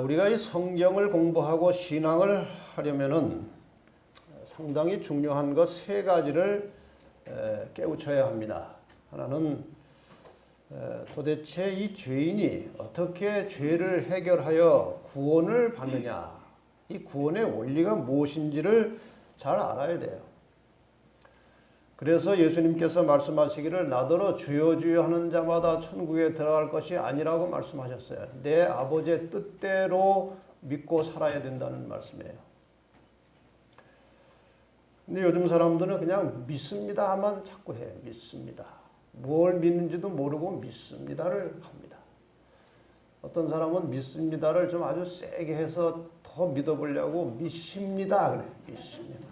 우리가 이 성경을 공부하고 신앙을 하려면은 상당히 중요한 것 세 가지를 깨우쳐야 합니다. 하나는 도대체 이 죄인이 어떻게 죄를 해결하여 구원을 받느냐, 이 구원의 원리가 무엇인지를 잘 알아야 돼요. 그래서 예수님께서 말씀하시기를 나더러 주여 주여 하는 자마다 천국에 들어갈 것이 아니라고 말씀하셨어요. 내 아버지의 뜻대로 믿고 살아야 된다는 말씀이에요. 근데 요즘 사람들은 그냥 믿습니다만 자꾸 해요. 믿습니다. 뭘 믿는지도 모르고 믿습니다를 합니다. 어떤 사람은 믿습니다를 좀 아주 세게 해서 더 믿어보려고 믿습니다 그래. 믿습니다.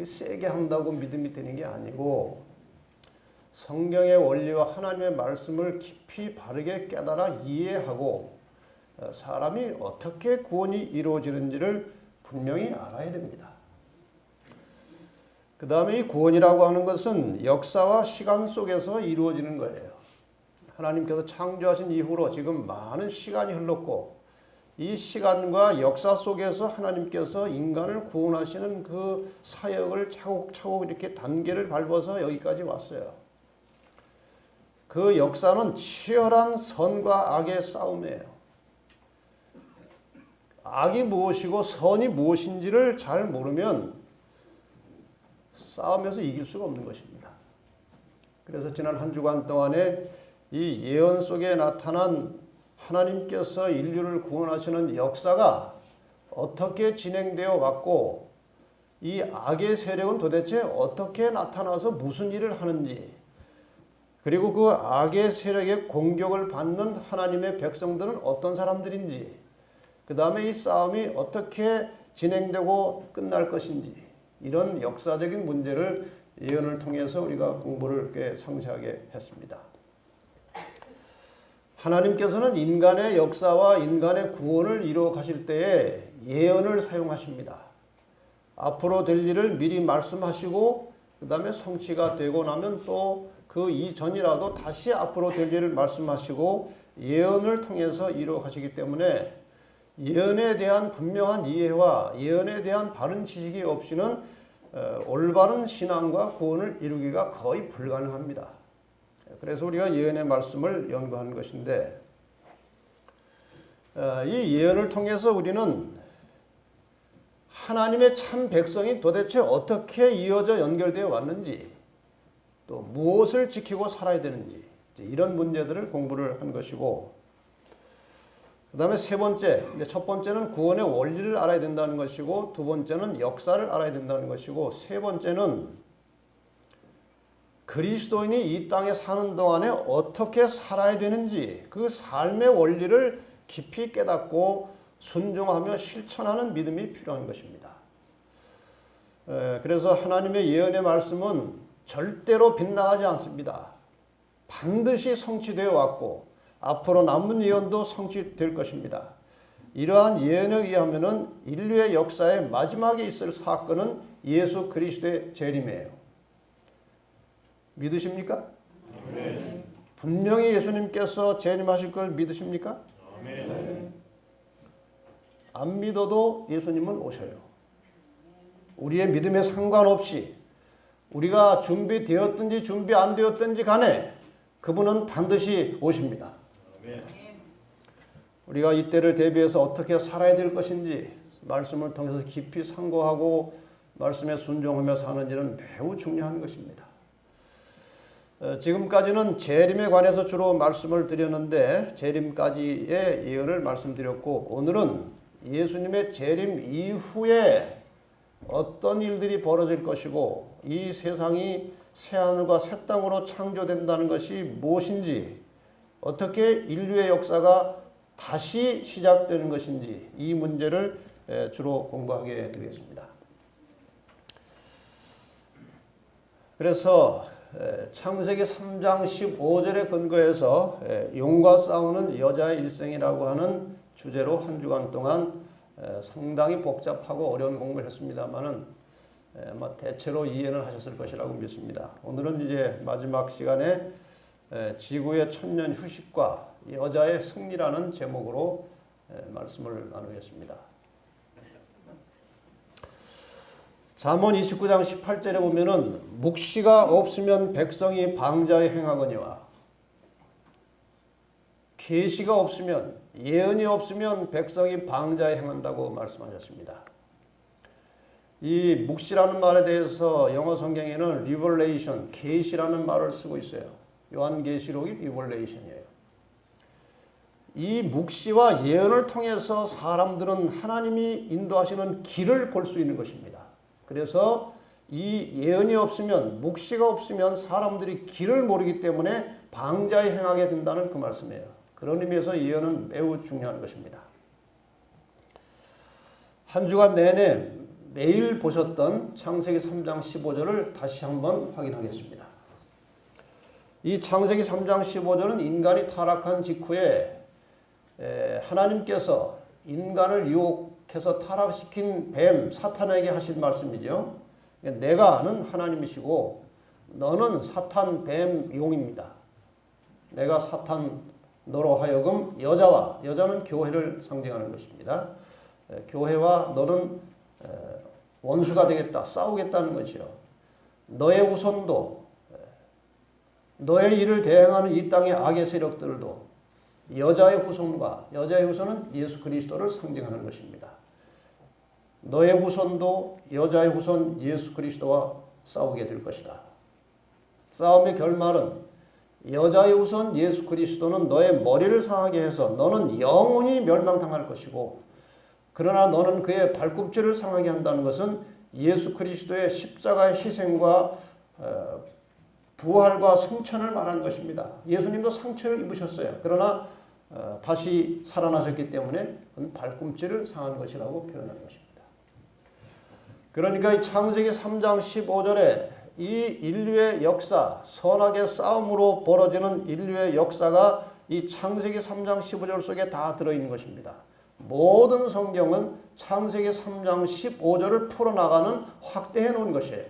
세게 한다고 믿음이 되는 게 아니고 성경의 원리와 하나님의 말씀을 깊이 바르게 깨달아 이해하고 사람이 어떻게 구원이 이루어지는지를 분명히 알아야 됩니다. 그 다음에 이 구원이라고 하는 것은 역사와 시간 속에서 이루어지는 거예요. 하나님께서 창조하신 이후로 지금 많은 시간이 흘렀고 이 시간과 역사 속에서 하나님께서 인간을 구원하시는 그 사역을 차곡차곡 이렇게 단계를 밟아서 여기까지 왔어요. 그 역사는 치열한 선과 악의 싸움이에요. 악이 무엇이고 선이 무엇인지를 잘 모르면 싸움에서 이길 수가 없는 것입니다. 그래서 지난 한 주간 동안에 이 예언 속에 나타난 하나님께서 인류를 구원하시는 역사가 어떻게 진행되어 왔고 이 악의 세력은 도대체 어떻게 나타나서 무슨 일을 하는지, 그리고 그 악의 세력의 공격을 받는 하나님의 백성들은 어떤 사람들인지, 그 다음에 이 싸움이 어떻게 진행되고 끝날 것인지, 이런 역사적인 문제를 예언을 통해서 우리가 공부를 꽤 상세하게 했습니다. 하나님께서는 인간의 역사와 인간의 구원을 이루어 가실 때에 예언을 사용하십니다. 앞으로 될 일을 미리 말씀하시고 그 다음에 성취가 되고 나면 또 그 이전이라도 다시 앞으로 될 일을 말씀하시고 예언을 통해서 이루어 가시기 때문에 예언에 대한 분명한 이해와 예언에 대한 바른 지식이 없이는 올바른 신앙과 구원을 이루기가 거의 불가능합니다. 그래서 우리가 예언의 말씀을 연구하는 것인데 이 예언을 통해서 우리는 하나님의 참 백성이 도대체 어떻게 이어져 연결되어 왔는지 또 무엇을 지키고 살아야 되는지 이런 문제들을 공부를 한 것이고, 그 다음에 세 번째, 첫 번째는 구원의 원리를 알아야 된다는 것이고, 두 번째는 역사를 알아야 된다는 것이고, 세 번째는 그리스도인이 이 땅에 사는 동안에 어떻게 살아야 되는지 그 삶의 원리를 깊이 깨닫고 순종하며 실천하는 믿음이 필요한 것입니다. 그래서 하나님의 예언의 말씀은 절대로 빗나가지 않습니다. 반드시 성취되어 왔고 앞으로 남은 예언도 성취될 것입니다. 이러한 예언에 의하면 인류의 역사의 마지막에 있을 사건은 예수 그리스도의 재림이에요. 믿으십니까? 아멘. 분명히 예수님께서 재림하실 걸 믿으십니까? 아멘. 안 믿어도 예수님은 오셔요. 우리의 믿음에 상관없이 우리가 준비되었든지 준비 안 되었든지 간에 그분은 반드시 오십니다. 아멘. 우리가 이때를 대비해서 어떻게 살아야 될 것인지 말씀을 통해서 깊이 상고하고 말씀에 순종하며 사는 일은 매우 중요한 것입니다. 지금까지는 재림에 관해서 주로 말씀을 드렸는데 재림까지의 예언을 말씀드렸고, 오늘은 예수님의 재림 이후에 어떤 일들이 벌어질 것이고 이 세상이 새하늘과 새 땅으로 창조된다는 것이 무엇인지, 어떻게 인류의 역사가 다시 시작되는 것인지 이 문제를 주로 공부하게 되겠습니다. 그래서 창세기 3장 15절에 근거해서 용과 싸우는 여자의 일생이라고 하는 주제로 한 주간 동안 상당히 복잡하고 어려운 공부를 했습니다만은 아마 대체로 이해는 하셨을 것이라고 믿습니다. 오늘은 이제 마지막 시간에 지구의 천년 휴식과 여자의 승리라는 제목으로 말씀을 나누겠습니다. 잠언 29장 18절에 보면은 묵시가 없으면 백성이 방자에 행하거니와 계시가 없으면 예언이 없으면 백성이 방자에 행한다고 말씀하셨습니다. 이 묵시라는 말에 대해서 영어 성경에는 revelation, 계시라는 말을 쓰고 있어요. 요한계시록이 revelation이에요. 이 묵시와 예언을 통해서 사람들은 하나님이 인도하시는 길을 볼 수 있는 것입니다. 그래서 이 예언이 없으면, 묵시가 없으면 사람들이 길을 모르기 때문에 방자에 행하게 된다는 그 말씀이에요. 그런 의미에서 예언은 매우 중요한 것입니다. 한 주간 내내 매일 보셨던 창세기 3장 15절을 다시 한번 확인하겠습니다. 이 창세기 3장 15절은 인간이 타락한 직후에 하나님께서 인간을 유혹해서 타락시킨 뱀 사탄에게 하신 말씀이죠. 내가는 하나님이시고 너는 사탄 뱀 용입니다. 내가 사탄 너로 하여금 여자는 교회를 상징하는 것입니다. 교회와 너는 원수가 되겠다, 싸우겠다는 것이요. 너의 후손도, 너의 일을 대행하는 이 땅의 악의 세력들도 여자의 후손은 예수 그리스도를 상징하는 것입니다. 너의 후손도 여자의 후손 예수 그리스도와 싸우게 될 것이다. 싸움의 결말은 여자의 후손 예수 그리스도는 너의 머리를 상하게 해서 너는 영원히 멸망당할 것이고, 그러나 너는 그의 발꿈치를 상하게 한다는 것은 예수 그리스도의 십자가의 희생과 부활과 승천을 말하는 것입니다. 예수님도 상처를 입으셨어요. 그러나 다시 살아나셨기 때문에 그건 발꿈치를 상한 것이라고 표현하는 것입니다. 그러니까 이 창세기 3장 15절에 이 인류의 역사, 선악의 싸움으로 벌어지는 인류의 역사가 이 창세기 3장 15절 속에 다 들어있는 것입니다. 모든 성경은 창세기 3장 15절을 풀어나가는 확대해 놓은 것이에요.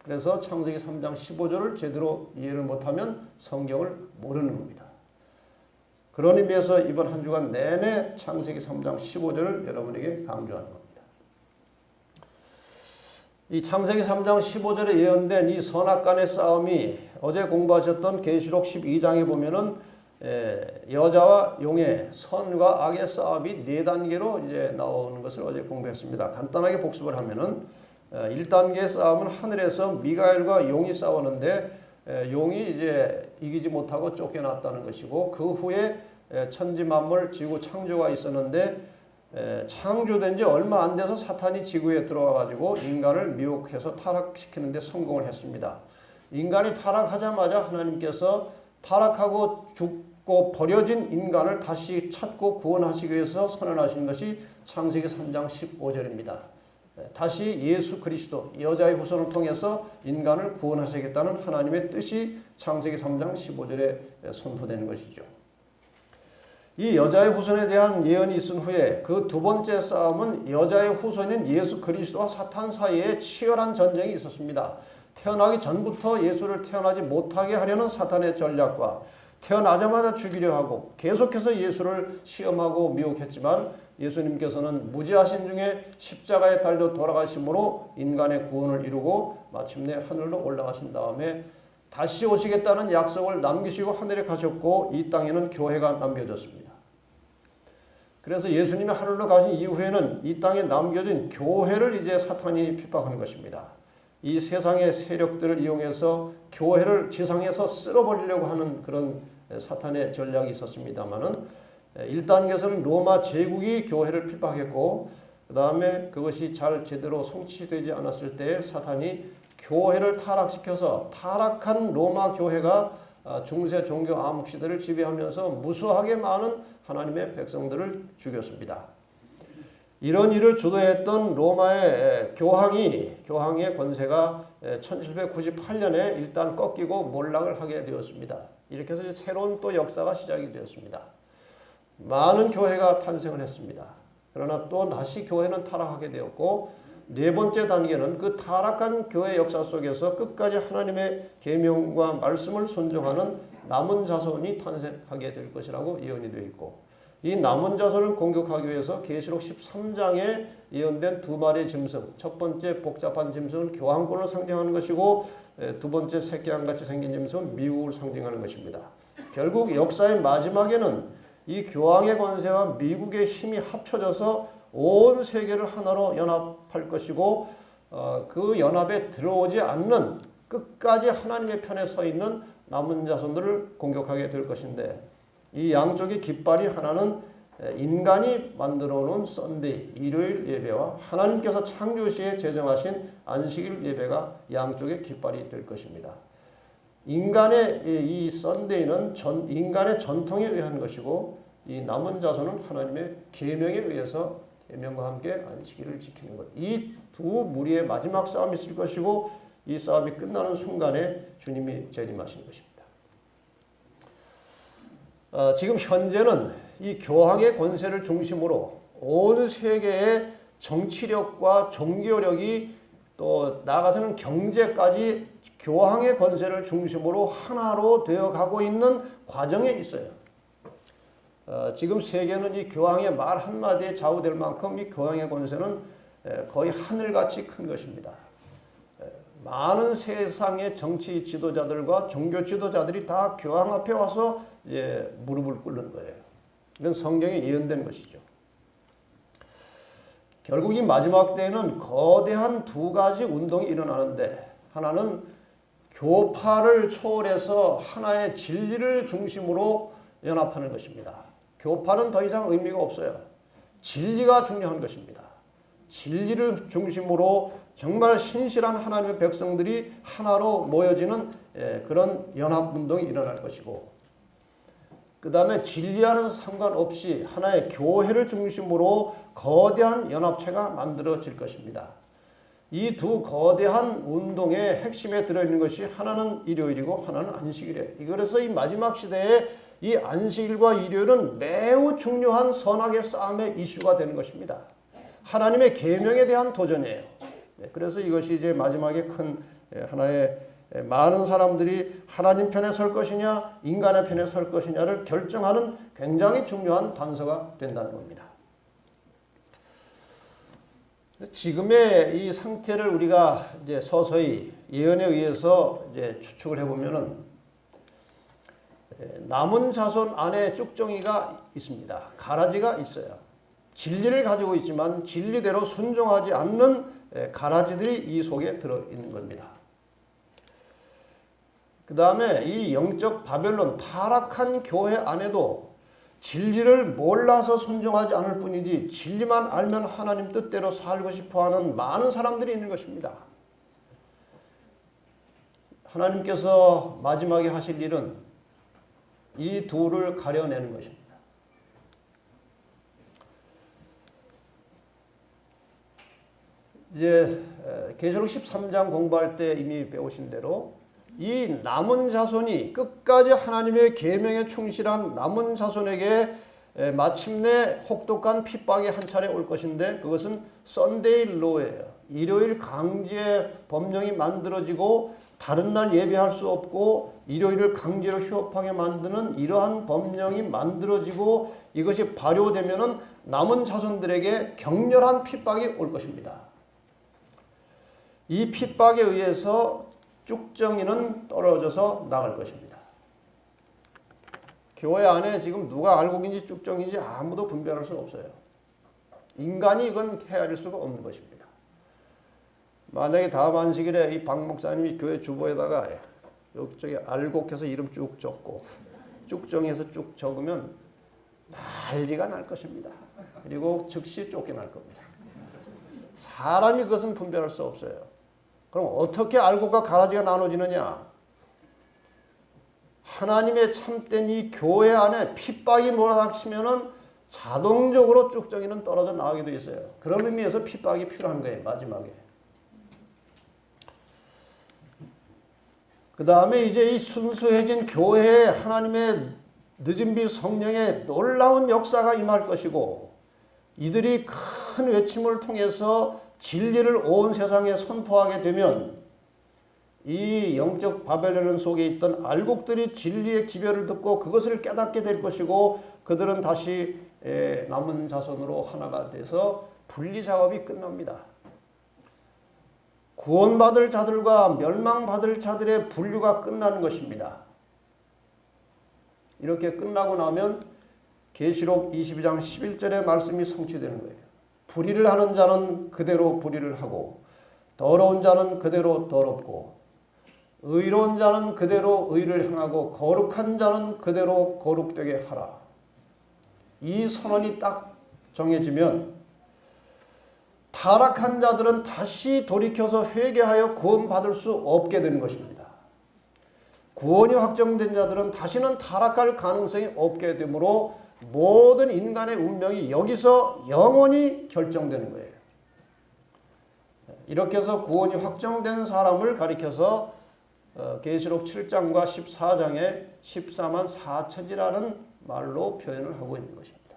그래서 창세기 3장 15절을 제대로 이해를 못하면 성경을 모르는 겁니다. 그런 의미에서 이번 한 주간 내내 창세기 3장 15절을 여러분에게 강조하는 겁니다. 이 창세기 3장 15절에 예언된 이 선악간의 싸움이 어제 공부하셨던 계시록 12장에 보면은 여자와 용의, 선과 악의 싸움이 4단계로 이제 나오는 것을 어제 공부했습니다. 간단하게 복습을 하면은 1단계 싸움은 하늘에서 미가엘과 용이 싸우는데 용이 이제 이기지 못하고 쫓겨났다는 것이고, 그 후에 천지 만물 지구 창조가 있었는데 창조된 지 얼마 안 돼서 사탄이 지구에 들어와 가지고 인간을 미혹해서 타락시키는 데 성공을 했습니다. 인간이 타락하자마자 하나님께서 타락하고 죽고 버려진 인간을 다시 찾고 구원하시기 위해서 선언하신 것이 창세기 3장 15절입니다. 다시 예수 그리스도, 여자의 후손을 통해서 인간을 구원하시겠다는 하나님의 뜻이 창세기 3장 15절에 선포되는 것이죠. 이 여자의 후손에 대한 예언이 있은 후에 그 두 번째 싸움은 여자의 후손인 예수 그리스도와 사탄 사이에 치열한 전쟁이 있었습니다. 태어나기 전부터 예수를 태어나지 못하게 하려는 사탄의 전략과 태어나자마자 죽이려 하고 계속해서 예수를 시험하고 미혹했지만 예수님께서는 무지하신 중에 십자가에 달려 돌아가심으로 인간의 구원을 이루고 마침내 하늘로 올라가신 다음에 다시 오시겠다는 약속을 남기시고 하늘에 가셨고, 이 땅에는 교회가 남겨졌습니다. 그래서 예수님이 하늘로 가신 이후에는 이 땅에 남겨진 교회를 이제 사탄이 핍박하는 것입니다. 이 세상의 세력들을 이용해서 교회를 지상에서 쓸어버리려고 하는 그런 사탄의 전략이 있었습니다만은, 1단계에서는 로마 제국이 교회를 핍박했고, 그 다음에 그것이 잘 제대로 성취되지 않았을 때 사탄이 교회를 타락시켜서 타락한 로마 교회가 중세 종교 암흑시대를 지배하면서 무수하게 많은 하나님의 백성들을 죽였습니다. 이런 일을 주도했던 로마의 교황의 권세가 1798년에 일단 꺾이고 몰락을 하게 되었습니다. 이렇게 해서 새로운 또 역사가 시작이 되었습니다. 많은 교회가 탄생을 했습니다. 그러나 또 다시 교회는 타락하게 되었고, 네 번째 단계는 그 타락한 교회 역사 속에서 끝까지 하나님의 계명과 말씀을 순종하는 남은 자손이 탄생하게 될 것이라고 예언이 되어 있고, 이 남은 자손을 공격하기 위해서 계시록 13장에 예언된 두 마리의 짐승, 첫 번째 복잡한 짐승은 교황권을 상징하는 것이고 두 번째 새끼양같이 생긴 짐승은 미국을 상징하는 것입니다. 결국 역사의 마지막에는 이 교황의 권세와 미국의 힘이 합쳐져서 온 세계를 하나로 연합할 것이고 그 연합에 들어오지 않는 끝까지 하나님의 편에 서 있는 남은 자손들을 공격하게 될 것인데 이 양쪽의 깃발이 하나는 인간이 만들어 놓은 썬데이, 일요일 예배와 하나님께서 창조시에 제정하신 안식일 예배가 양쪽의 깃발이 될 것입니다. 인간의 이 썬데이는 인간의 전통에 의한 것이고 이 남은 자손은 하나님의 계명에 의해서 계명과 함께 안식일을 지키는 것. 이 두 무리의 마지막 싸움이 있을 것이고 이 싸움이 끝나는 순간에 주님이 재림하신 것입니다. 지금 현재는 이 교황의 권세를 중심으로 온 세계의 정치력과 종교력이 또 나아가서는 경제까지 교황의 권세를 중심으로 하나로 되어가고 있는 과정에 있어요. 지금 세계는 이 교황의 말 한마디에 좌우될 만큼 이 교황의 권세는 거의 하늘같이 큰 것입니다. 많은 세상의 정치 지도자들과 종교 지도자들이 다 교황 앞에 와서 무릎을 꿇는 거예요. 이건 성경에 예언된 것이죠. 결국 이 마지막 때에는 거대한 두 가지 운동이 일어나는데 하나는 교파를 초월해서 하나의 진리를 중심으로 연합하는 것입니다. 교파는 더 이상 의미가 없어요. 진리가 중요한 것입니다. 진리를 중심으로 정말 신실한 하나님의 백성들이 하나로 모여지는 그런 연합운동이 일어날 것이고 그 다음에 진리와는 상관없이 하나의 교회를 중심으로 거대한 연합체가 만들어질 것입니다. 이 두 거대한 운동의 핵심에 들어있는 것이 하나는 일요일이고 하나는 안식일이에요. 그래서 이 마지막 시대에 이 안식일과 일요일은 매우 중요한 선악의 싸움의 이슈가 되는 것입니다. 하나님의 계명에 대한 도전이에요. 그래서 이것이 이제 마지막에 큰 하나의 많은 사람들이 하나님 편에 설 것이냐 인간의 편에 설 것이냐를 결정하는 굉장히 중요한 단서가 된다는 겁니다. 지금의 이 상태를 우리가 이제 서서히 예언에 의해서 이제 추측을 해보면은 남은 자손 안에 쭉정이가 있습니다. 가라지가 있어요. 진리를 가지고 있지만 진리대로 순종하지 않는 가라지들이 이 속에 들어있는 겁니다. 그 다음에 이 영적 바벨론 타락한 교회 안에도 진리를 몰라서 순종하지 않을 뿐이지 진리만 알면 하나님 뜻대로 살고 싶어하는 많은 사람들이 있는 것입니다. 하나님께서 마지막에 하실 일은 이 둘을 가려내는 것입니다. 이제 계시록 13장 공부할 때 이미 배우신 대로 이 남은 자손이 끝까지 하나님의 계명에 충실한 남은 자손에게 마침내 혹독한 핍박이 한 차례 올 것인데 그것은 썬데이 로예요. 일요일 강제 법령이 만들어지고 다른 날 예배할 수 없고 일요일을 강제로 휴업하게 만드는 이러한 법령이 만들어지고 이것이 발효되면은 남은 자손들에게 격렬한 핍박이 올 것입니다. 이 핍박에 의해서 쭉정이는 떨어져서 나갈 것입니다. 교회 안에 지금 누가 알곡인지 쭉정인지 아무도 분별할 수가 없어요. 인간이 이건 헤아릴 수가 없는 것입니다. 만약에 다음 안식일에 이 박 목사님이 교회 주보에다가 여기저기 알곡해서 이름 쭉 적고 쭉정해서 쭉 적으면 난리가 날 것입니다. 그리고 즉시 쫓겨날 겁니다. 사람이 그것은 분별할 수 없어요. 그럼 어떻게 알곡과 가라지가 나눠지느냐? 하나님의 참된 이 교회 안에 핍박이 몰아닥치면은 자동적으로 쭉정이는 떨어져 나가게 돼 있어요. 그런 의미에서 핍박이 필요한 거예요. 마지막에. 그 다음에 이제 이 순수해진 교회에 하나님의 늦은 비 성령의 놀라운 역사가 임할 것이고 이들이 큰 외침을 통해서 진리를 온 세상에 선포하게 되면 이 영적 바벨론 속에 있던 알곡들이 진리의 기별을 듣고 그것을 깨닫게 될 것이고 그들은 다시 남은 자손으로 하나가 돼서 분리 작업이 끝납니다. 구원받을 자들과 멸망받을 자들의 분류가 끝나는 것입니다. 이렇게 끝나고 나면 계시록 22장 11절의 말씀이 성취되는 거예요. 불의를 하는 자는 그대로 불의를 하고 더러운 자는 그대로 더럽고 의로운 자는 그대로 의를 행하고 거룩한 자는 그대로 거룩되게 하라. 이 선언이 딱 정해지면 타락한 자들은 다시 돌이켜서 회개하여 구원받을 수 없게 되는 것입니다. 구원이 확정된 자들은 다시는 타락할 가능성이 없게 되므로 모든 인간의 운명이 여기서 영원히 결정되는 거예요. 이렇게 해서 구원이 확정된 사람을 가리켜서 계시록 7장과 14장에 14만 4천이라는 말로 표현을 하고 있는 것입니다.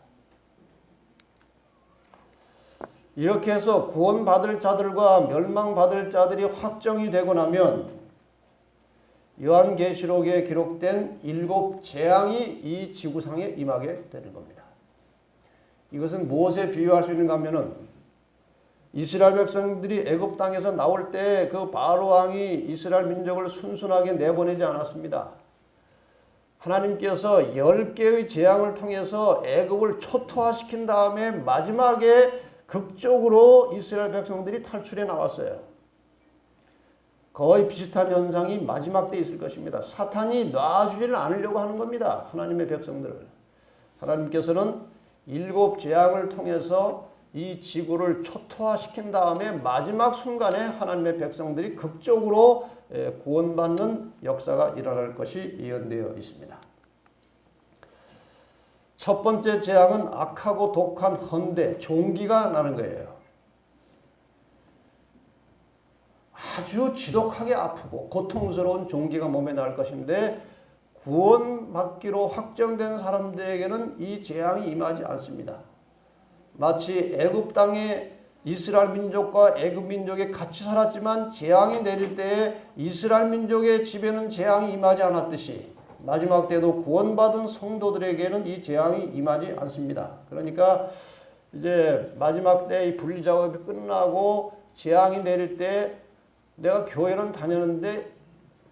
이렇게 해서 구원받을 자들과 멸망받을 자들이 확정이 되고 나면 요한계시록에 기록된 7 재앙이 이 지구상에 임하게 되는 겁니다. 이것은 무엇에 비유할 수 있는가 하면은 이스라엘 백성들이 애굽 땅에서 나올 때 그 바로 왕이 이스라엘 민족을 순순하게 내보내지 않았습니다. 하나님께서 10개의 재앙을 통해서 애굽을 초토화시킨 다음에 마지막에 극적으로 이스라엘 백성들이 탈출해 나왔어요. 거의 비슷한 현상이 마지막 때 있을 것입니다. 사탄이 놔주지를 않으려고 하는 겁니다. 하나님의 백성들을. 하나님께서는 7 재앙을 통해서 이 지구를 초토화시킨 다음에 마지막 순간에 하나님의 백성들이 극적으로 구원받는 역사가 일어날 것이 예언되어 있습니다. 첫 번째 재앙은 악하고 독한 헌데 종기가 나는 거예요. 아주 지독하게 아프고 고통스러운 종기가 몸에 날 것인데 구원받기로 확정된 사람들에게는 이 재앙이 임하지 않습니다. 마치 애굽 땅에 이스라엘 민족과 애굽 민족이 같이 살았지만 재앙이 내릴 때에 이스라엘 민족의 집에는 재앙이 임하지 않았듯이 마지막 때도 구원받은 성도들에게는 이 재앙이 임하지 않습니다. 그러니까 이제 마지막 때 이 분리 작업이 끝나고 재앙이 내릴 때 내가 교회는 다녔는데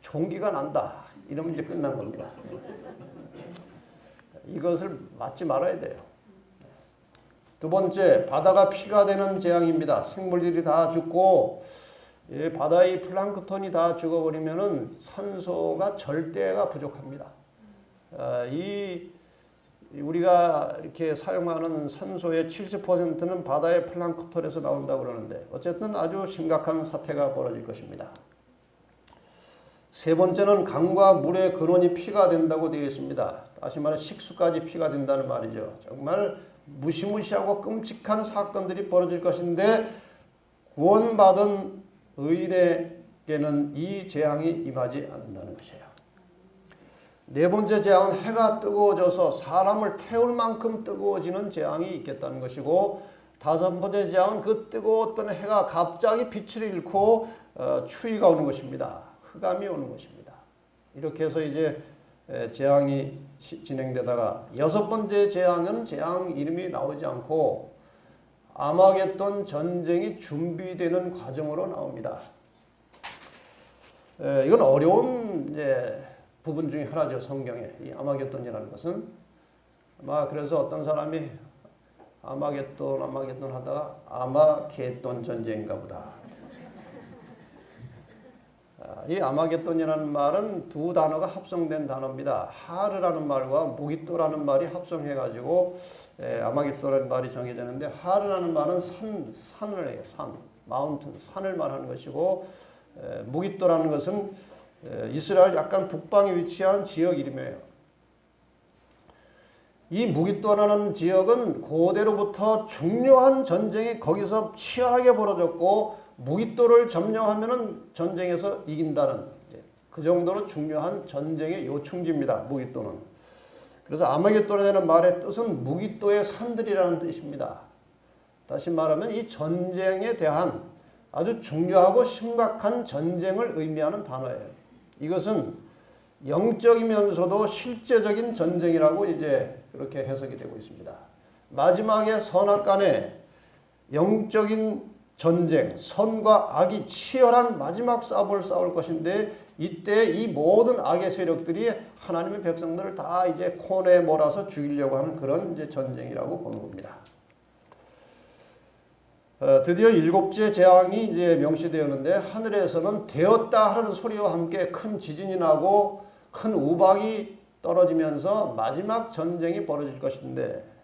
종기가 난다. 이러면 이제 끝난 겁니다. 이것을 맞지 말아야 돼요. 두 번째, 바다가 피가 되는 재앙입니다. 생물들이 다 죽고 바다의 플랑크톤이 다 죽어버리면은 산소가 절대가 부족합니다. 우리가 이렇게 사용하는 산소의 70%는 바다의 플랑크톤에서 나온다고 그러는데 어쨌든 아주 심각한 사태가 벌어질 것입니다. 세 번째는 강과 물의 근원이 피가 된다고 되어 있습니다. 다시 말해 식수까지 피가 된다는 말이죠. 정말 무시무시하고 끔찍한 사건들이 벌어질 것인데 구원받은 의인에게는 이 재앙이 임하지 않는다는 것이에요. 네 번째 재앙은 해가 뜨거워져서 사람을 태울 만큼 뜨거워지는 재앙이 있겠다는 것이고 다섯 번째 재앙은 그 뜨거웠던 해가 갑자기 빛을 잃고 추위가 오는 것입니다. 흑암이 오는 것입니다. 이렇게 해서 이제 재앙이 진행되다가 여섯 번째 재앙은 재앙 이름이 나오지 않고 아마겟돈 전쟁이 준비되는 과정으로 나옵니다. 이건 어려운 부분 중에 하나죠. 성경에 이 아마겟돈이라는 것은 아마 그래서 어떤 사람이 아마겟돈 하다가 아마겟돈 전쟁인가 보다. 이 아마겟돈이라는 말은 두 단어가 합성된 단어입니다. 하르라는 말과 무깃도라는 말이 합성해가지고 아마겟돈이라는 말이 정해졌는데 하르라는 말은 산을 해요. 마운틴, 산을 말하는 것이고 무깃도라는 것은 이스라엘 약간 북방에 위치한 지역 이름이에요. 이 무깃도라는 지역은 고대로부터 중요한 전쟁이 거기서 치열하게 벌어졌고 무깃도를 점령하면은 전쟁에서 이긴다는 그 정도로 중요한 전쟁의 요충지입니다. 무깃도는. 그래서 아마겟돈이라는 말의 뜻은 무깃도의 산들이라는 뜻입니다. 다시 말하면 이 전쟁에 대한 아주 중요하고 심각한 전쟁을 의미하는 단어예요. 이것은 영적이면서도 실제적인 전쟁이라고 이제 그렇게 해석이 되고 있습니다. 마지막에 선악간에 영적인 전쟁, 선과 악이 치열한 마지막 싸움을 싸울 것인데, 이때 이 모든 악의 세력들이 하나님의 백성들을 다 이제 코너에 몰아서 죽이려고 하는 그런 이제 전쟁이라고 보는 겁니다. 드디어 7째 재앙이 이제 명시되었는데, 하늘에서는 되었다 하는 소리와 함께 큰 지진이 나고 큰 우박이 떨어지면서 마지막 전쟁이 벌어질 것인데,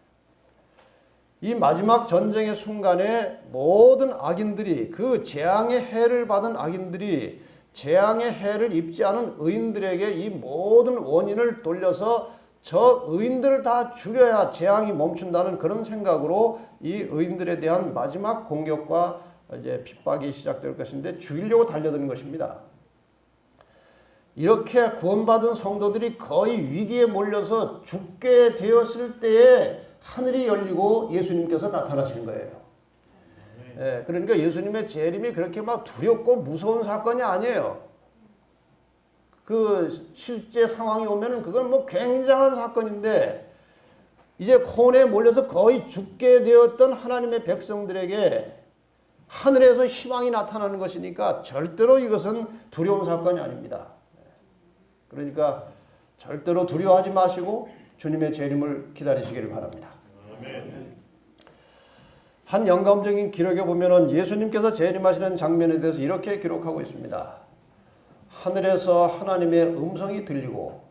이 마지막 전쟁의 순간에 모든 악인들이, 그 재앙의 해를 받은 악인들이 재앙의 해를 입지 않은 의인들에게 이 모든 원인을 돌려서 저 의인들을 다 죽여야 재앙이 멈춘다는 그런 생각으로 이 의인들에 대한 마지막 공격과 이제 핍박이 시작될 것인데, 죽이려고 달려드는 것입니다. 이렇게 구원받은 성도들이 거의 위기에 몰려서 죽게 되었을 때에 하늘이 열리고 예수님께서 나타나시는 거예요. 예, 그러니까 예수님의 재림이 그렇게 막 두렵고 무서운 사건이 아니에요. 그 실제 상황이 오면은 그건 뭐 굉장한 사건인데, 이제 코너에 몰려서 거의 죽게 되었던 하나님의 백성들에게 하늘에서 희망이 나타나는 것이니까 절대로 이것은 두려운 사건이 아닙니다. 그러니까 절대로 두려워하지 마시고 주님의 재림을 기다리시기를 바랍니다. 한 영감적인 기록에 보면은 예수님께서 재림하시는 장면에 대해서 이렇게 기록하고 있습니다. 하늘에서 하나님의 음성이 들리고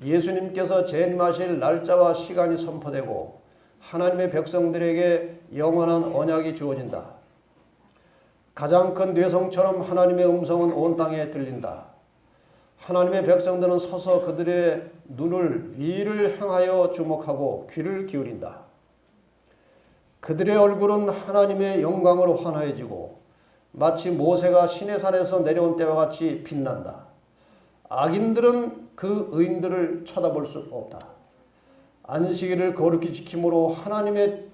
예수님께서 재림하실 날짜와 시간이 선포되고 하나님의 백성들에게 영원한 언약이 주어진다. 가장 큰 뇌성처럼 하나님의 음성은 온 땅에 들린다. 하나님의 백성들은 서서 그들의 눈을 위를 향하여 주목하고 귀를 기울인다. 그들의 얼굴은 하나님의 영광으로 환해지고 마치 모세가 시내산에서 내려온 때와 같이 빛난다. 악인들은 그 의인들을 쳐다볼 수 없다. 안식일을 거룩히 지킴으로 하나님을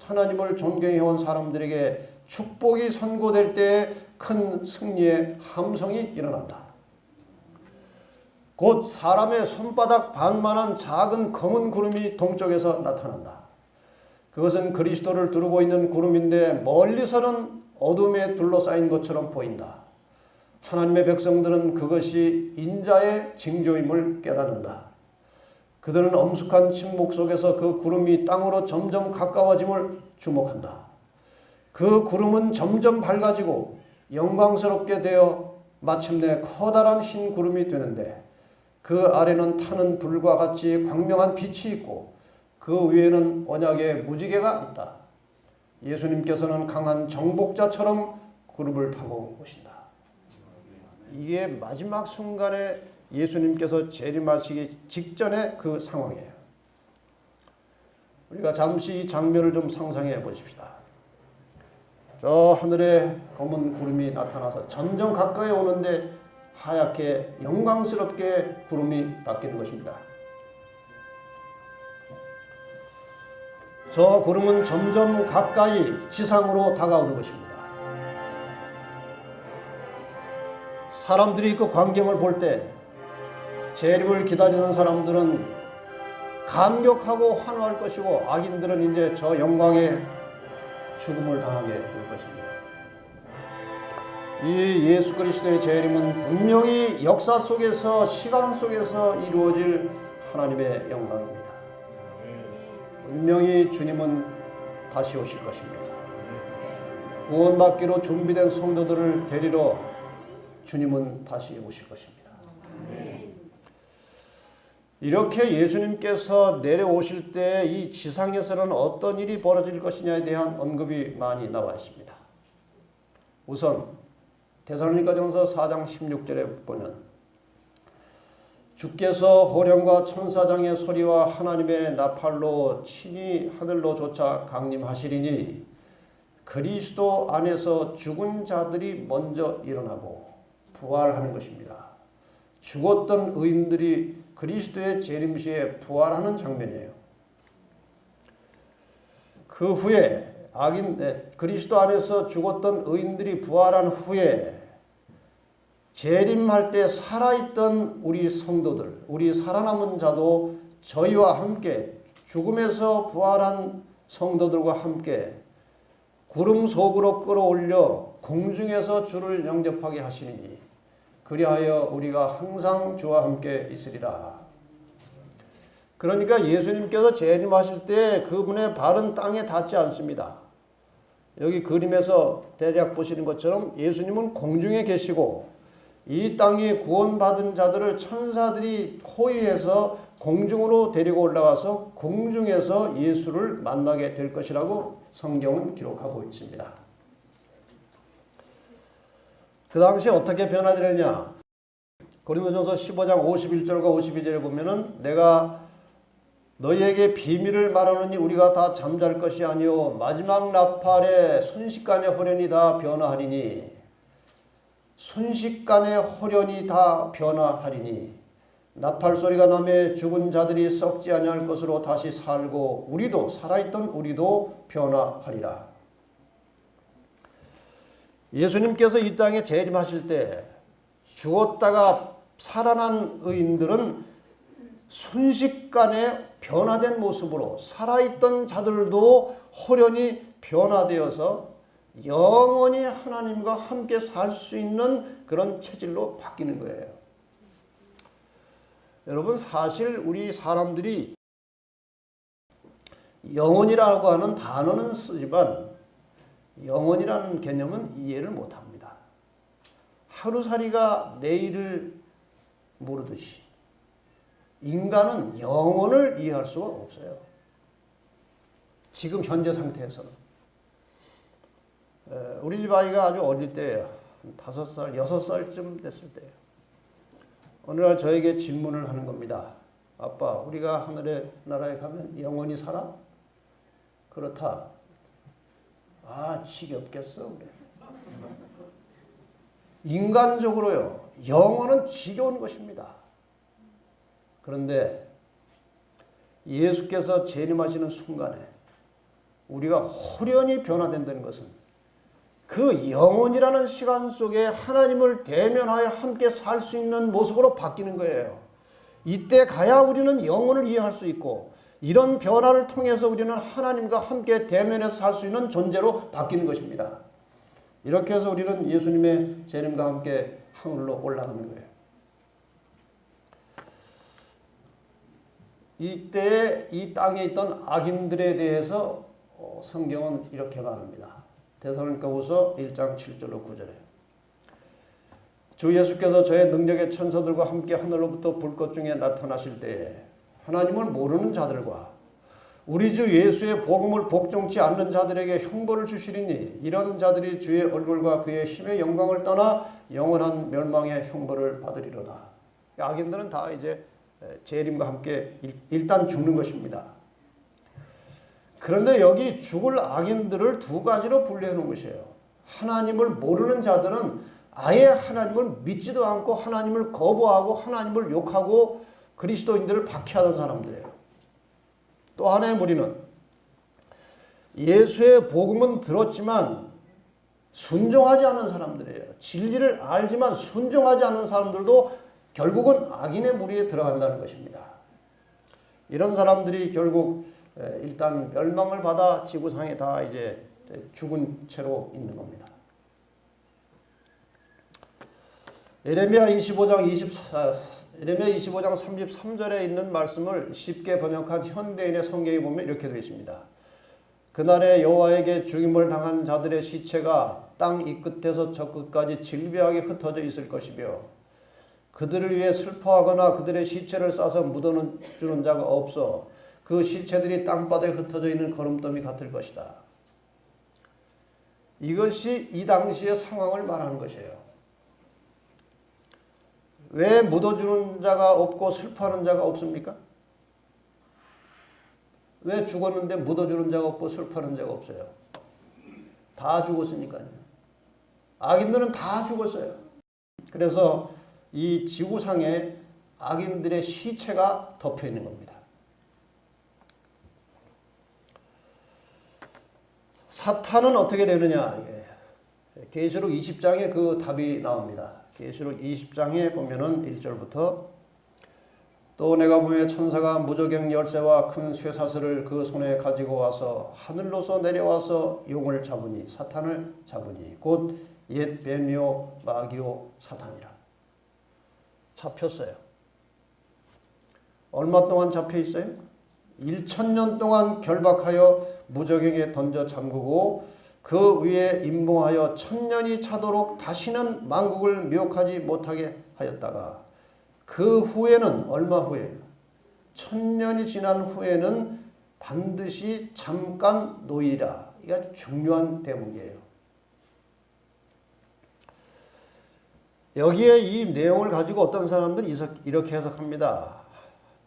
존경해온 사람들에게 축복이 선고될 때에 큰 승리의 함성이 일어난다. 곧 사람의 손바닥 반만한 작은 검은 구름이 동쪽에서 나타난다. 그것은 그리스도를 두르고 있는 구름인데 멀리서는 어둠에 둘러싸인 것처럼 보인다. 하나님의 백성들은 그것이 인자의 징조임을 깨닫는다. 그들은 엄숙한 침묵 속에서 그 구름이 땅으로 점점 가까워짐을 주목한다. 그 구름은 점점 밝아지고 영광스럽게 되어 마침내 커다란 흰 구름이 되는데, 그 아래는 타는 불과 같이 광명한 빛이 있고 그 위에는 언약의 무지개가 있다. 예수님께서는 강한 정복자처럼 구름을 타고 오신다. 이게 마지막 순간에 예수님께서 재림하시기 직전의 그 상황이에요. 우리가 잠시 이 장면을 좀 상상해 보십시다. 저 하늘에 검은 구름이 나타나서 점점 가까이 오는데 하얗게 영광스럽게 구름이 바뀌는 것입니다. 저 구름은 점점 가까이 지상으로 다가오는 것입니다. 사람들이 그 광경을 볼 때 재림을 기다리는 사람들은 감격하고 환호할 것이고, 악인들은 이제 저 영광의 죽음을 당하게 될 것입니다. 이 예수 그리스도의 재림은 분명히 역사 속에서, 시간 속에서 이루어질 하나님의 영광입니다. 분명히 주님은 다시 오실 것입니다. 구원받기로 준비된 성도들을 데리러 주님은 다시 오실 것입니다. 이렇게 예수님께서 내려오실 때 이 지상에서는 어떤 일이 벌어질 것이냐에 대한 언급이 많이 나와 있습니다. 우선 데살로니가전서 4장 16절에 보면, 주께서 호령과 천사장의 소리와 하나님의 나팔로 친히 하늘로 솟아 강림하시리니 그리스도 안에서 죽은 자들이 먼저 일어나고 부활하는 것입니다. 죽었던 의인들이 그리스도의 재림시에 부활하는 장면이에요. 그 후에 그리스도 안에서 죽었던 의인들이 부활한 후에 재림할 때 살아있던 우리 성도들, 우리 살아남은 자도 저희와 함께 죽음에서 부활한 성도들과 함께 구름 속으로 끌어올려 공중에서 주를 영접하게 하시니 그리하여 우리가 항상 주와 함께 있으리라. 그러니까 예수님께서 재림하실 때 그분의 발은 땅에 닿지 않습니다. 여기 그림에서 대략 보시는 것처럼 예수님은 공중에 계시고 이 땅에 구원받은 자들을 천사들이 호위해서 공중으로 데리고 올라가서 공중에서 예수를 만나게 될 것이라고 성경은 기록하고 있습니다. 그 당시 어떻게 변화되느냐? 고린도전서 15장 51절과 52절에 보면은 내가 너희에게 비밀을 말하노니 우리가 다 잠잘 것이 아니요 마지막 나팔에 순식간에 호련히 다 변화하리니 순식간에 호련히 다 변화하리니 나팔 소리가 나매 죽은 자들이 썩지 아니할 것으로 다시 살고 우리도 살아있던 우리도 변화하리라. 예수님께서 이 땅에 재림하실 때 죽었다가 살아난 의인들은 순식간에 변화된 모습으로 살아있던 자들도 호련히 변화되어서 영원히 하나님과 함께 살 수 있는 그런 체질로 바뀌는 거예요. 여러분, 사실 우리 사람들이 영혼이라고 하는 단어는 쓰지만 영혼이라는 개념은 이해를 못합니다. 하루살이가 내일을 모르듯이 인간은 영혼을 이해할 수가 없어요. 지금 현재 상태에서는. 우리 집 아이가 아주 어릴 때예요. 5살, 6살쯤 됐을 때예요. 어느 날 저에게 질문을 하는 겁니다. 아빠, 우리가 하늘의 나라에 가면 영원히 살아? 그렇다. 아, 지겹겠어. 그래. 인간적으로요, 영혼은 지겨운 것입니다. 그런데 예수께서 재림하시는 순간에 우리가 호련히 변화된다는 것은 그 영혼이라는 시간 속에 하나님을 대면하여 함께 살 수 있는 모습으로 바뀌는 거예요. 이때 가야 우리는 영혼을 이해할 수 있고 이런 변화를 통해서 우리는 하나님과 함께 대면해서 살 수 있는 존재로 바뀌는 것입니다. 이렇게 해서 우리는 예수님의 재림과 함께 하늘로 올라가는 거예요. 이때 이 땅에 있던 악인들에 대해서 성경은 이렇게 말합니다. 데살로니가후서 1장 7절로 9절에 주 예수께서 저의 능력의 천사들과 함께 하늘로부터 불꽃 중에 나타나실 때에 하나님을 모르는 자들과 우리 주 예수의 복음을 복종치 않는 자들에게 형벌을 주시리니 이런 자들이 주의 얼굴과 그의 힘의 영광을 떠나 영원한 멸망의 형벌을 받으리로다. 악인들은 다 이제 재림과 함께 일단 죽는 것입니다. 그런데 여기 죽을 악인들을 두 가지로 분류해 놓은 것이에요. 하나님을 모르는 자들은 아예 하나님을 믿지도 않고 하나님을 거부하고 하나님을 욕하고 그리스도인들을 박해하던 사람들이에요. 또 하나의 무리는 예수의 복음은 들었지만 순종하지 않은 사람들이에요. 진리를 알지만 순종하지 않은 사람들도 결국은 악인의 무리에 들어간다는 것입니다. 이런 사람들이 결국 일단 멸망을 받아 지구상에 다 이제 죽은 채로 있는 겁니다. 예레미야 25장 33절에 있는 말씀을 쉽게 번역한 현대인의 성경에 보면 이렇게 되어 있습니다. 그날에 여호와에게 죽임을 당한 자들의 시체가 땅 이 끝에서 저 끝까지 질비하게 흩어져 있을 것이며 그들을 위해 슬퍼하거나 그들의 시체를 싸서 묻어주는 자가 없어 그 시체들이 땅바닥에 흩어져 있는 거름더미 같을 것이다. 이것이 이 당시의 상황을 말하는 것이에요. 왜 묻어주는 자가 없고 슬퍼하는 자가 없습니까? 왜 죽었는데 묻어주는 자가 없고 슬퍼하는 자가 없어요? 다 죽었으니까요. 악인들은 다 죽었어요. 그래서 이 지구상에 악인들의 시체가 덮여 있는 겁니다. 사탄은 어떻게 되느냐? 계시록 20장에 그 답이 나옵니다. 계시록 20장에 보면은 1절부터 또 내가 보매 천사가 무저갱 열쇠와 큰 쇠사슬을 그 손에 가지고 와서 하늘로서 내려와서 용을 잡으니 사탄을 잡으니 곧 옛 뱀이요 마귀요 사탄이라. 잡혔어요. 얼마 동안 잡혀 있어요? 1000년 동안 결박하여 무저갱에 던져 잠그고 그 위에 임봉하여 1000년이 차도록 다시는 만국을 미혹하지 못하게 하였다가 그 후에는 얼마 후에 1000년이 지난 후에는 반드시 잠깐 놓이리라. 이게 아주 중요한 대목이에요. 여기에 이 내용을 가지고 어떤 사람들이 이렇게 해석합니다.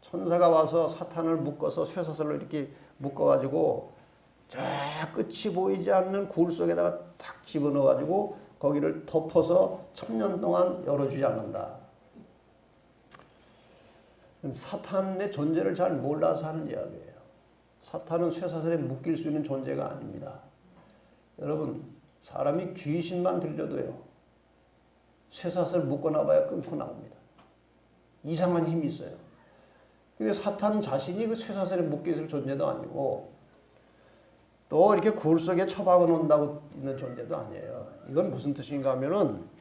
천사가 와서 사탄을 묶어서 쇠사슬로 이렇게 묶어가지고 저 끝이 보이지 않는 굴 속에다가 탁 집어넣어가지고 거기를 덮어서 1000년 동안 열어주지 않는다. 사탄의 존재를 잘 몰라서 하는 이야기예요. 사탄은 쇠사슬에 묶일 수 있는 존재가 아닙니다. 여러분, 사람이 귀신만 들려도요, 쇠사슬 묶어놔봐야 끊고 나옵니다. 이상한 힘이 있어요. 근데 사탄 자신이 그 쇠사슬에 묶여있을 존재도 아니고 또 이렇게 굴 속에 처박아 놓는다고 있는 존재도 아니에요. 이건 무슨 뜻인가 하면은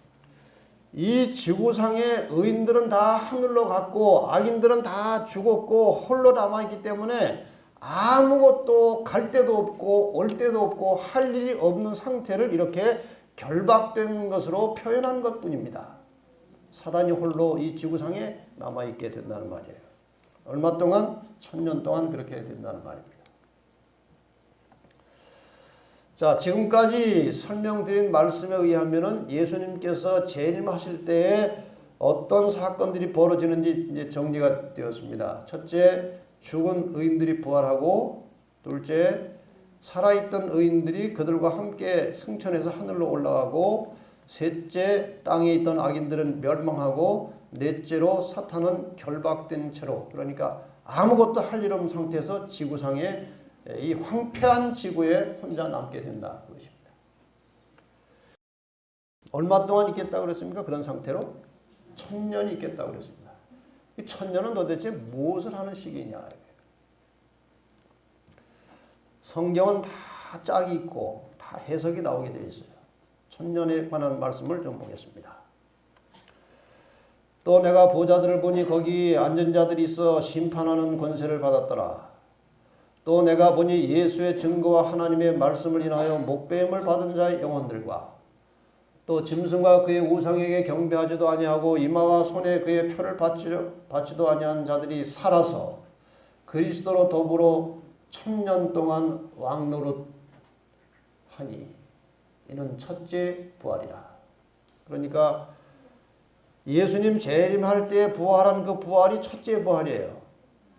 이 지구상의 의인들은 다 하늘로 갔고 악인들은 다 죽었고 홀로 남아있기 때문에 아무것도 갈 데도 없고 올 데도 없고 할 일이 없는 상태를 이렇게 결박된 것으로 표현한 것뿐입니다. 사단이 홀로 이 지구상에 남아있게 된다는 말이에요. 얼마 동안? 1000년 동안 그렇게 된다는 말입니다. 자, 지금까지 설명드린 말씀에 의하면은 예수님께서 재림하실 때에 어떤 사건들이 벌어지는지 이제 정리가 되었습니다. 첫째, 죽은 의인들이 부활하고, 둘째, 살아있던 의인들이 그들과 함께 승천해서 하늘로 올라가고, 셋째, 땅에 있던 악인들은 멸망하고, 넷째로 사탄은 결박된 채로, 그러니까 아무것도 할 일 없는 상태에서 지구상에 이 황폐한 지구에 혼자 남게 된다. 그것입니다. 얼마 동안 있겠다고 그랬습니까? 그런 상태로 1000년이 있겠다고 그랬습니다. 이 1000년은 도대체 무엇을 하는 시기냐? 성경은 다 짝이 있고 다 해석이 나오게 되어 있어요. 1000년에 관한 말씀을 좀 보겠습니다. 또 내가 보좌들을 보니 거기 앉은 자들이 있어 심판하는 권세를 받았더라. 또 내가 보니 예수의 증거와 하나님의 말씀을 인하여 목배임을 받은 자의 영혼들과 또 짐승과 그의 우상에게 경배하지도 아니하고 이마와 손에 그의 표를 받지도 아니한 자들이 살아서 그리스도로 더불어 1000년 동안 왕노릇하니 이는 첫째 부활이라. 그러니까 예수님 재림할 때 부활한 그 부활이 첫째 부활이에요.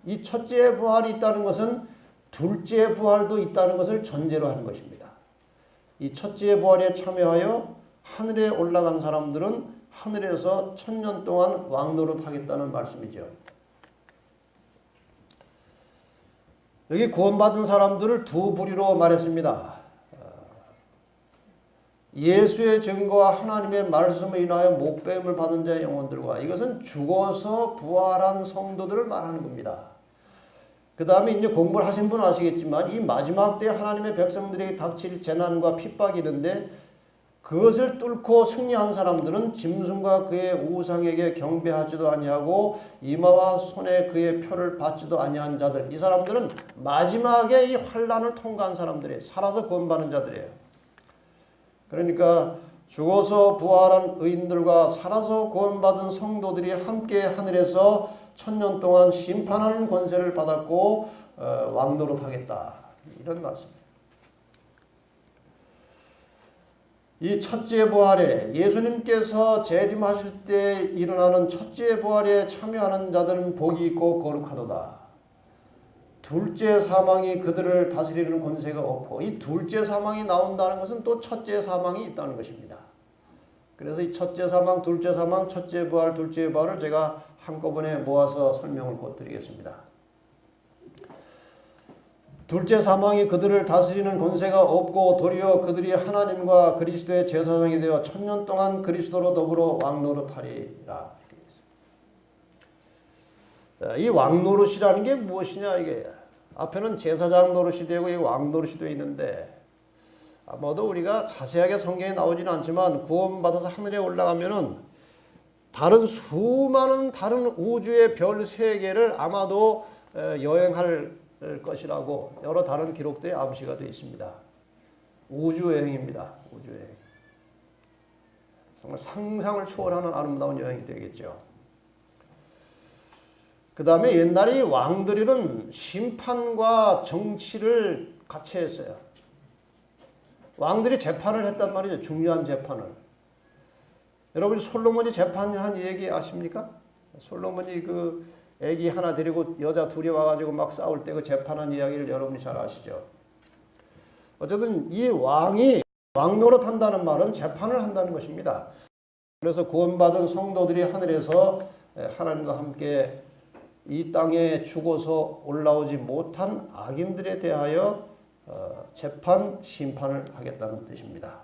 이 첫째 부활이 있다는 것은 둘째 부활도 있다는 것을 전제로 하는 것입니다. 이 첫째 부활에 참여하여 하늘에 올라간 사람들은 하늘에서 1000년 동안 왕노릇 하겠다는 말씀이죠. 여기 구원받은 사람들을 두 부류로 말했습니다. 예수의 증거와 하나님의 말씀을 인하여 목배임을 받은 자의 영혼들과, 이것은 죽어서 부활한 성도들을 말하는 겁니다. 그 다음에 이제 공부를 하신 분은 아시겠지만 이 마지막 때 하나님의 백성들에게 닥칠 재난과 핍박이 있는데 그것을 뚫고 승리한 사람들은 짐승과 그의 우상에게 경배하지도 아니하고 이마와 손에 그의 표를 받지도 아니한 자들, 이 사람들은 마지막에 이 환난을 통과한 사람들이에요. 살아서 구원받는 자들이에요. 그러니까 죽어서 부활한 의인들과 살아서 구원받은 성도들이 함께 하늘에서 1000년 동안 심판하는 권세를 받았고 왕노릇 하겠다. 이런 말씀입니다. 이 첫째 부활에 예수님께서 재림하실 때 일어나는 첫째 부활에 참여하는 자들은 복이 있고 거룩하도다. 둘째 사망이 그들을 다스리는 권세가 없고, 이 둘째 사망이 나온다는 것은 또 첫째 사망이 있다는 것입니다. 그래서 이 첫째 사망, 둘째 사망, 첫째 부활, 둘째 부활을 제가 한꺼번에 모아서 설명을 곧 드리겠습니다. 둘째 사망이 그들을 다스리는 권세가 없고 도리어 그들이 하나님과 그리스도의 제사장이 되어 1000년 동안 그리스도로 더불어 왕노릇하리라. 이 왕노릇이라는 게 무엇이냐 이게. 앞에는 제사장 노릇이 되고 이 왕노릇이 되어 있는데 아마도 우리가 자세하게 성경에 나오지는 않지만 구원받아서 하늘에 올라가면은 다른 수많은 다른 우주의 별 세계를 아마도 여행할 것이라고 여러 다른 기록들이 암시가 되어 있습니다. 우주여행입니다. 우주여행. 정말 상상을 초월하는 아름다운 여행이 되겠죠. 그 다음에 옛날에 왕들은 심판과 정치를 같이 했어요. 왕들이 재판을 했단 말이죠. 중요한 재판을. 여러분 솔로몬이 재판한 얘기 아십니까? 솔로몬이 그 애기 하나 데리고 여자 둘이 와가지고 막 싸울 때 그 재판한 이야기를 여러분이 잘 아시죠? 어쨌든 이 왕이 왕노릇 한다는 말은 재판을 한다는 것입니다. 그래서 구원받은 성도들이 하늘에서 하나님과 함께 이 땅에 죽어서 올라오지 못한 악인들에 대하여 재판, 심판을 하겠다는 뜻입니다.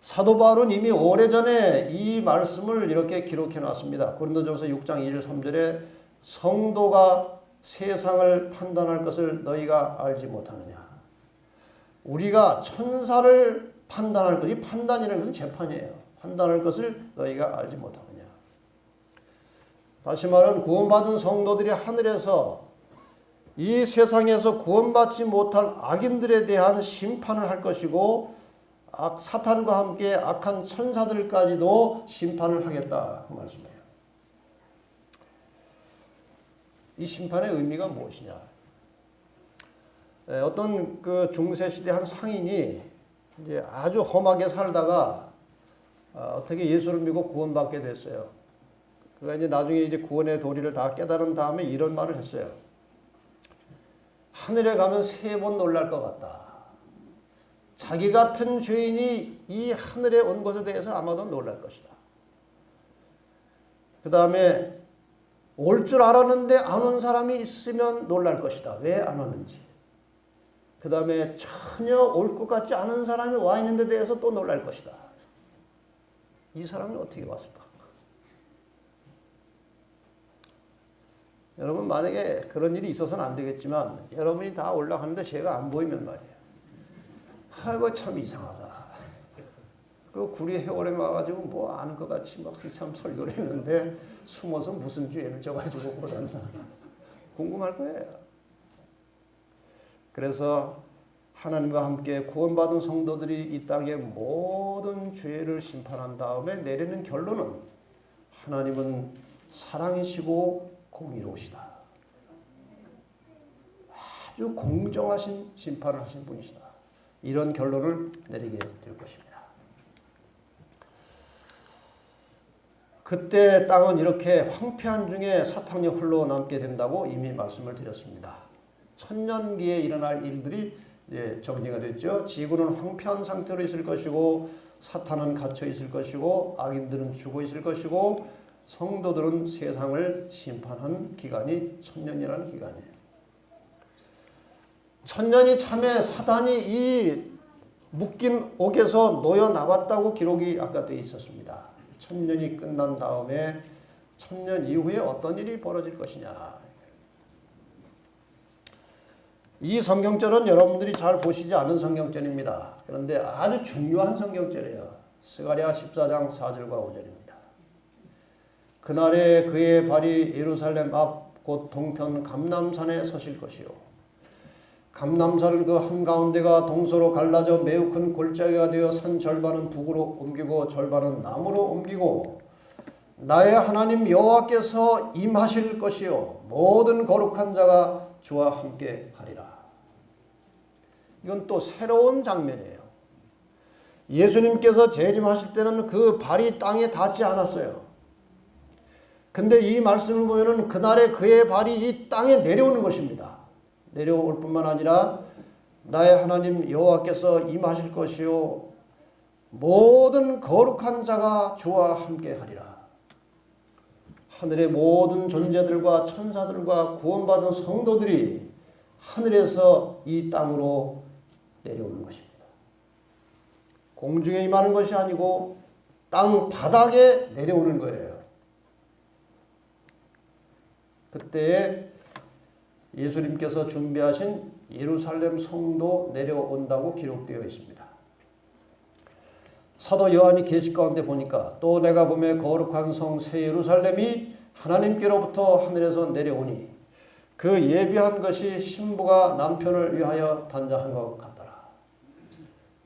사도 바울은 이미 오래전에 이 말씀을 이렇게 기록해 놨습니다. 고린도전서 6장 2절 3절에 성도가 세상을 판단할 것을 너희가 알지 못하느냐. 우리가 천사를 판단할 것, 이 판단이라는 것은 재판이에요. 판단할 것을 너희가 알지 못하느냐. 다시 말하면 구원받은 성도들이 하늘에서 이 세상에서 구원받지 못할 악인들에 대한 심판을 할 것이고 사탄과 함께 악한 천사들까지도 심판을 하겠다 그 말씀이에요. 이 심판의 의미가 무엇이냐? 어떤 그 중세 시대 한 상인이 이제 아주 험하게 살다가 어떻게 예수를 믿고 구원받게 됐어요. 그가 이제 나중에 이제 구원의 도리를 다 깨달은 다음에 이런 말을 했어요. 하늘에 가면 3번 놀랄 것 같다. 자기 같은 죄인이 이 하늘에 온 것에 대해서 아마도 놀랄 것이다. 그 다음에 올 줄 알았는데 안 온 사람이 있으면 놀랄 것이다. 왜 안 오는지. 그 다음에 전혀 올 것 같지 않은 사람이 와 있는 데 대해서 또 놀랄 것이다. 이 사람이 어떻게 왔을까? 여러분 만약에 그런 일이 있어서는 안 되겠지만 여러분이 다 올라가는데 제가 안 보이면 말이에요. 아이고 참 이상하다. 그 구리 해월에 와가지고 뭐 아는 것 같이 막 한참 설교를 했는데 숨어서 무슨 죄를 져가지고 그러나 궁금할 거예요. 그래서 하나님과 함께 구원받은 성도들이 이 땅의 모든 죄를 심판한 다음에 내리는 결론은 하나님은 사랑이시고 공의로우시다. 아주 공정하신 심판을 하신 분이시다. 이런 결론을 내리게 될 것입니다. 그때 땅은 이렇게 황폐한 중에 사탕이 홀로 남게 된다고 이미 말씀을 드렸습니다. 천년기에 일어날 일들이 이제 정리가 됐죠. 지구는 황폐한 상태로 있을 것이고 사탄은 갇혀 있을 것이고 악인들은 죽어 있을 것이고 성도들은 세상을 심판한 기간이 천년이라는 기간이에요. 천년이 참에 사단이 이 묶인 옥에서 놓여 나왔다고 기록이 아까 되어 있었습니다. 천년이 끝난 다음에 천년 이후에 어떤 일이 벌어질 것이냐. 이 성경절은 여러분들이 잘 보시지 않은 성경절입니다. 그런데 아주 중요한 성경절이에요. 스가랴 14장 4절과 5절입니다. 그날에 그의 발이 예루살렘 앞 곧 동편 감람산에 서실 것이요. 감람산은 그 한가운데가 동서로 갈라져 매우 큰 골짜기가 되어 산 절반은 북으로 옮기고 절반은 남으로 옮기고 나의 하나님 여호와께서 임하실 것이요 모든 거룩한 자가 주와 함께 하리라. 이건 또 새로운 장면이에요. 예수님께서 재림하실 때는 그 발이 땅에 닿지 않았어요. 근데 이 말씀을 보면은 그날에 그의 발이 이 땅에 내려오는 것입니다. 내려올 뿐만 아니라 나의 하나님 여호와께서 임하실 것이요 모든 거룩한 자가 주와 함께 하리라. 하늘의 모든 존재들과 천사들과 구원받은 성도들이 하늘에서 이 땅으로 내려오는 것입니다. 공중에 임하는 것이 아니고 땅 바닥에 내려오는 거예요. 그때에 예수님께서 준비하신 예루살렘 성도 내려온다고 기록되어 있습니다. 사도 요한이 계시 가운데 보니까 또 내가 보매 거룩한 성 새 예루살렘이 하나님께로부터 하늘에서 내려오니 그 예비한 것이 신부가 남편을 위하여 단장한 것 같더라.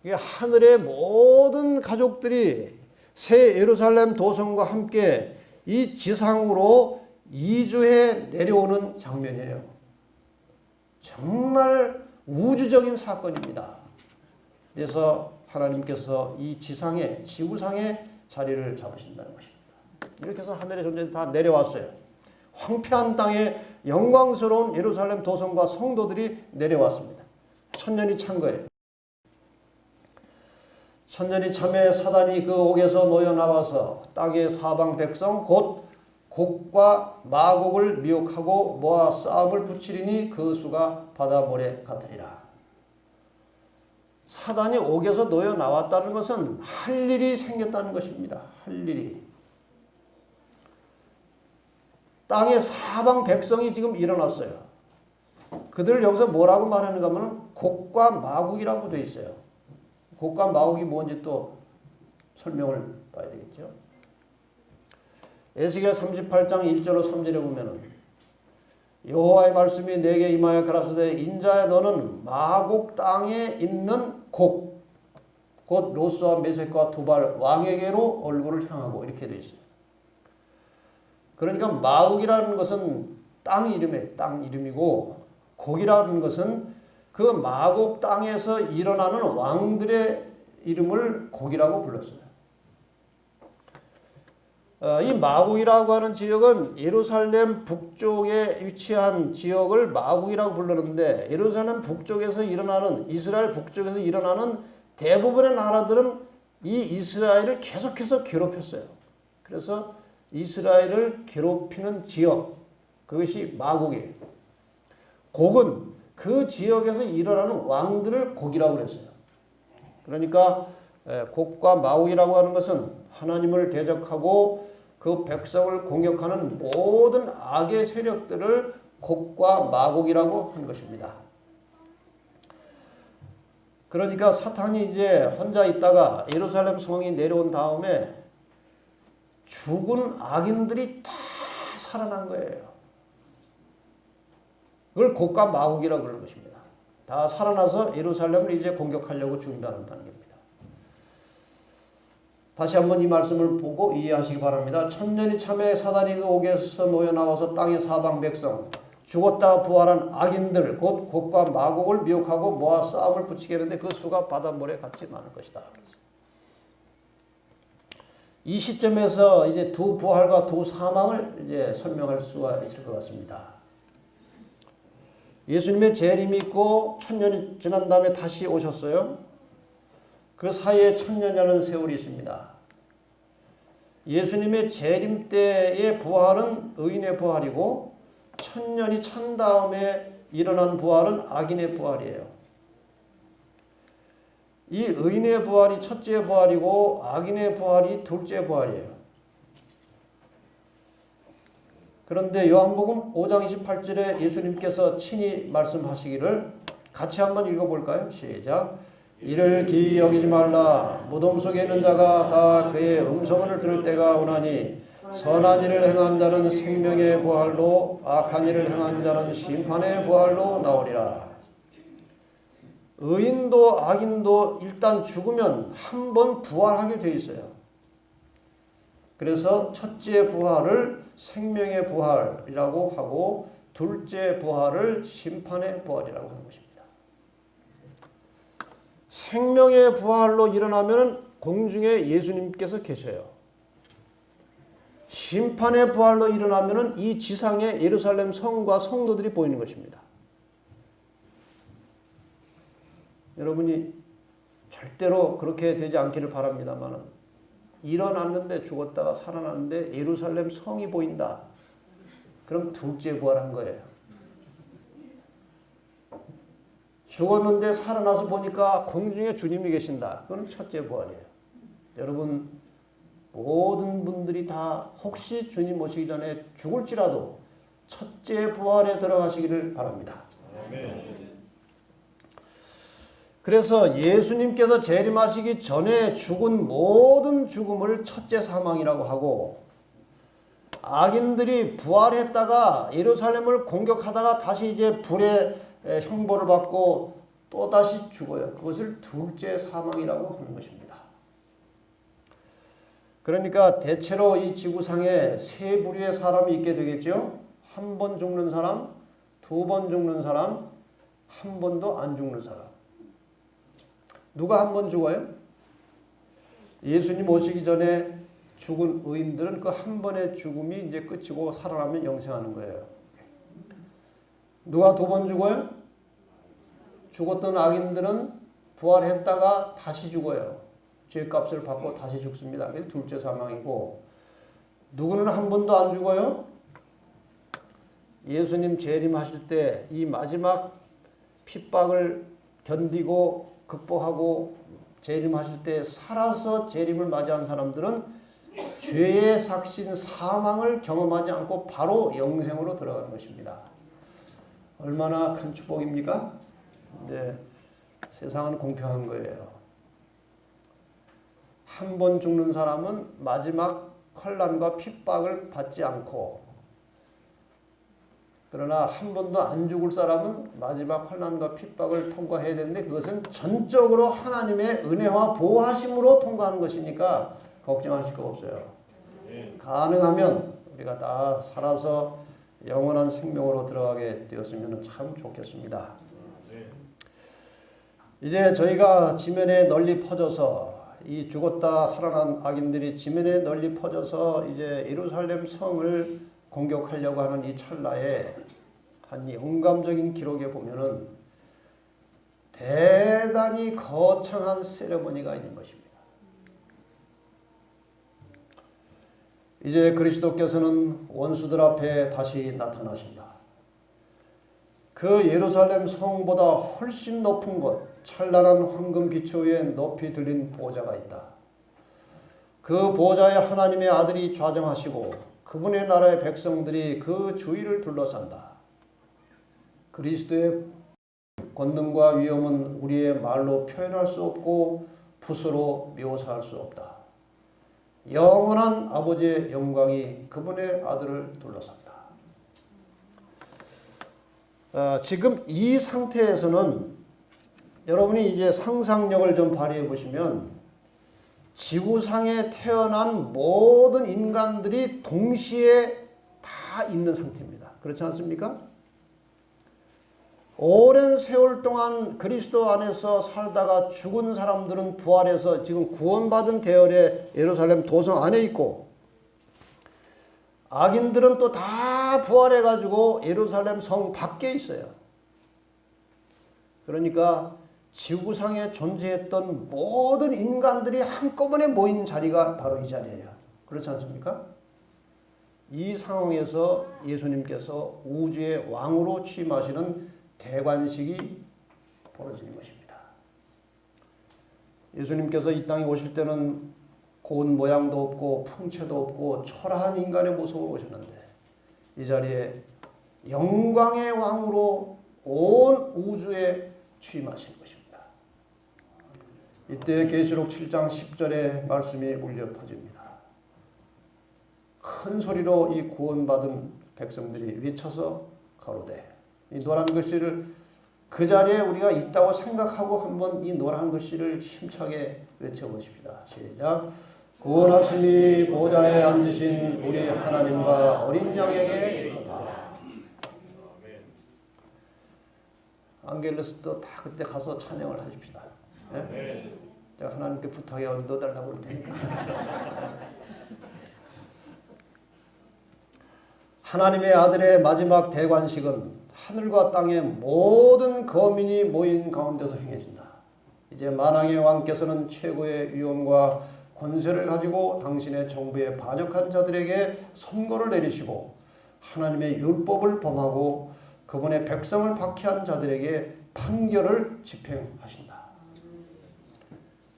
이게 하늘의 모든 가족들이 새 예루살렘 도성과 함께 이 지상으로 이주해 내려오는 장면이에요. 정말 우주적인 사건입니다. 그래서 하나님께서 이 지상에, 지구상에 자리를 잡으신다는 것입니다. 이렇게 해서 하늘의 존재들이 다 내려왔어요. 황폐한 땅에 영광스러운 예루살렘 도성과 성도들이 내려왔습니다. 천년이 찬 거예요. 천년이 참에 사단이 그 옥에서 놓여 나와서 땅의 사방 백성 곧 곡과 마곡을 미혹하고 모아 싸움을 붙이리니 그 수가 바다 모래 같으리라. 사단이 옥에서 놓여 나왔다는 것은 할 일이 생겼다는 것입니다. 할 일이. 땅의 사방 백성이 지금 일어났어요. 그들을 여기서 뭐라고 말하는가 하면 곡과 마곡이라고 되어 있어요. 곡과 마곡이 뭔지 또 설명을 봐야 되겠죠. 에스겔 38장 1절로 3절에 보면은 여호와의 말씀이 내게 임하여 가라사대 인자야 너는 마곡 땅에 있는 곡 곧 로스와 메섹과 두발 왕에게로 얼굴을 향하고 이렇게 되어 있어요. 그러니까 마곡이라는 것은 땅 이름이에요. 땅 이름이고 곡이라는 것은 그 마곡 땅에서 일어나는 왕들의 이름을 곡이라고 불렀어요. 이 마곡이라고 하는 지역은 예루살렘 북쪽에 위치한 지역을 마곡이라고 부르는데 예루살렘 북쪽에서 일어나는 이스라엘 북쪽에서 일어나는 대부분의 나라들은 이 이스라엘을 계속해서 괴롭혔어요. 그래서 이스라엘을 괴롭히는 지역 그것이 마곡이에요. 곡은 그 지역에서 일어나는 왕들을 곡이라고 그랬어요. 그러니까 곡과 마곡이라고 하는 것은 하나님을 대적하고 그 백성을 공격하는 모든 악의 세력들을 곡과 마곡이라고 한 것입니다. 그러니까 사탄이 이제 혼자 있다가 예루살렘 성이 내려온 다음에 죽은 악인들이 다 살아난 거예요. 그걸 곡과 마곡이라고 그러는 것입니다. 다 살아나서 예루살렘을 이제 공격하려고 준비하는 단계입니다. 다시 한번 이 말씀을 보고 이해하시기 바랍니다. 천년이 참에 사단이 그 옥에서 놓여 나와서 땅의 사방 백성 죽었다 부활한 악인들 곧 곡과 마곡을 미혹하고 모아 싸움을 붙이게 하는데 그 수가 바닷물에 같이 많을 것이다. 이 시점에서 이제 두 부활과 두 사망을 이제 설명할 수가 있을 것 같습니다. 예수님의 재림이 있고 천년이 지난 다음에 다시 오셨어요. 그 사이에 천년이라는 세월이 있습니다. 예수님의 재림 때의 부활은 의인의 부활이고 천년이 찬 다음에 일어난 부활은 악인의 부활이에요. 이 의인의 부활이 첫째 부활이고 악인의 부활이 둘째 부활이에요. 그런데 요한복음 5장 28절에 예수님께서 친히 말씀하시기를 같이 한번 읽어볼까요? 시작. 이를 기이 여기지 말라. 무덤 속에 있는 자가 다 그의 음성을 들을 때가 오나니 선한 일을 행한 자는 생명의 부활로 악한 일을 행한 자는 심판의 부활로 나오리라. 의인도 악인도 일단 죽으면 한 번 부활하게 돼 있어요. 그래서 첫째 부활을 생명의 부활이라고 하고 둘째 부활을 심판의 부활이라고 하는 것입니다. 생명의 부활로 일어나면 공중에 예수님께서 계셔요. 심판의 부활로 일어나면 이 지상에 예루살렘 성과 성도들이 보이는 것입니다. 여러분이 절대로 그렇게 되지 않기를 바랍니다만 일어났는데 죽었다가 살아났는데 예루살렘 성이 보인다. 그럼 둘째 부활한 거예요. 죽었는데 살아나서 보니까 공중에 주님이 계신다. 그건 첫째 부활이에요. 여러분 모든 분들이 다 혹시 주님 오시기 전에 죽을지라도 첫째 부활에 들어가시기를 바랍니다. 그래서 예수님께서 재림하시기 전에 죽은 모든 죽음을 첫째 사망이라고 하고, 악인들이 부활했다가 예루살렘을 공격하다가 다시 이제 불의 형벌을 받고 또 다시 죽어요. 그것을 둘째 사망이라고 하는 것입니다. 그러니까 대체로 이 지구상에 세 부류의 사람이 있게 되겠죠. 한 번 죽는 사람, 두 번 죽는 사람, 한 번도 안 죽는 사람. 누가 한 번 죽어요? 예수님 오시기 전에 죽은 의인들은 그 한 번의 죽음이 이제 끝이고 살아나면 영생하는 거예요. 누가 두 번 죽어요? 죽었던 악인들은 부활했다가 다시 죽어요. 죄값을 받고 다시 죽습니다. 그래서 둘째 사망이고, 누구는 한 번도 안 죽어요? 예수님 재림하실 때 이 마지막 핍박을 견디고 극복하고 재림하실 때 살아서 재림을 맞이한 사람들은 죄의 삭신 사망을 경험하지 않고 바로 영생으로 들어가는 것입니다. 얼마나 큰 축복입니까? 네, 세상은 공평한 거예요. 한 번 죽는 사람은 마지막 환난과 핍박을 받지 않고, 그러나 한 번도 안 죽을 사람은 마지막 환난과 핍박을 통과해야 되는데, 그것은 전적으로 하나님의 은혜와 보호하심으로 통과하는 것이니까 걱정하실 거 없어요. 가능하면 우리가 다 살아서 영원한 생명으로 들어가게 되었으면 참 좋겠습니다. 이제 저희가 지면에 널리 퍼져서, 이 죽었다 살아난 악인들이 지면에 널리 퍼져서 이제 예루살렘 성을 공격하려고 하는 이 찰나에 한 영감적인 기록에 보면은 대단히 거창한 세레모니가 있는 것입니다. 이제 그리스도께서는 원수들 앞에 다시 나타나신다. 그 예루살렘 성보다 훨씬 높은 곳, 찬란한 황금 기초 위에 높이 들린 보좌가 있다. 그 보좌에 하나님의 아들이 좌정하시고 그분의 나라의 백성들이 그 주위를 둘러싼다. 그리스도의 권능과 위엄은 우리의 말로 표현할 수 없고 붓으로 묘사할 수 없다. 영원한 아버지의 영광이 그분의 아들을 둘러싼다. 지금 이 상태에서는 여러분이 이제 상상력을 좀 발휘해 보시면 지구상에 태어난 모든 인간들이 동시에 다 있는 상태입니다. 그렇지 않습니까? 오랜 세월 동안 그리스도 안에서 살다가 죽은 사람들은 부활해서 지금 구원받은 대열의 예루살렘 도성 안에 있고, 악인들은 또 다 부활해가지고 예루살렘 성 밖에 있어요. 그러니까 지구상에 존재했던 모든 인간들이 한꺼번에 모인 자리가 바로 이 자리예요. 그렇지 않습니까? 이 상황에서 예수님께서 우주의 왕으로 취임하시는 대관식이 벌어지는 것입니다. 예수님께서 이 땅에 오실 때는 고운 모양도 없고 풍채도 없고 초라한 인간의 모습으로 오셨는데, 이 자리에 영광의 왕으로 온 우주에 취임하신 것입니다. 이때 계시록 7장 10절의 말씀이 울려 퍼집니다. 큰 소리로 이 구원받은 백성들이 외쳐서 가로되, 이 노란 글씨를 그 자리에 우리가 있다고 생각하고 한번 이 노란 글씨를 힘차게 외쳐보십시다. 시작. 구원하심이 보좌에 앉으신 우리 하나님과 어린 양에게 있다. 안겔로스도 다 그때 가서 찬양을 하십시다. 네? 제가 하나님께 부탁해 넣어달라고 그럴 테니까. 하나님의 아들의 마지막 대관식은 하늘과 땅의 모든 거민이 모인 가운데서 행해진다. 이제 만왕의 왕께서는 최고의 위엄과 권세를 가지고 당신의 정부에 반역한 자들에게 선고를 내리시고 하나님의 율법을 범하고 그분의 백성을 박해한 자들에게 판결을 집행하신다.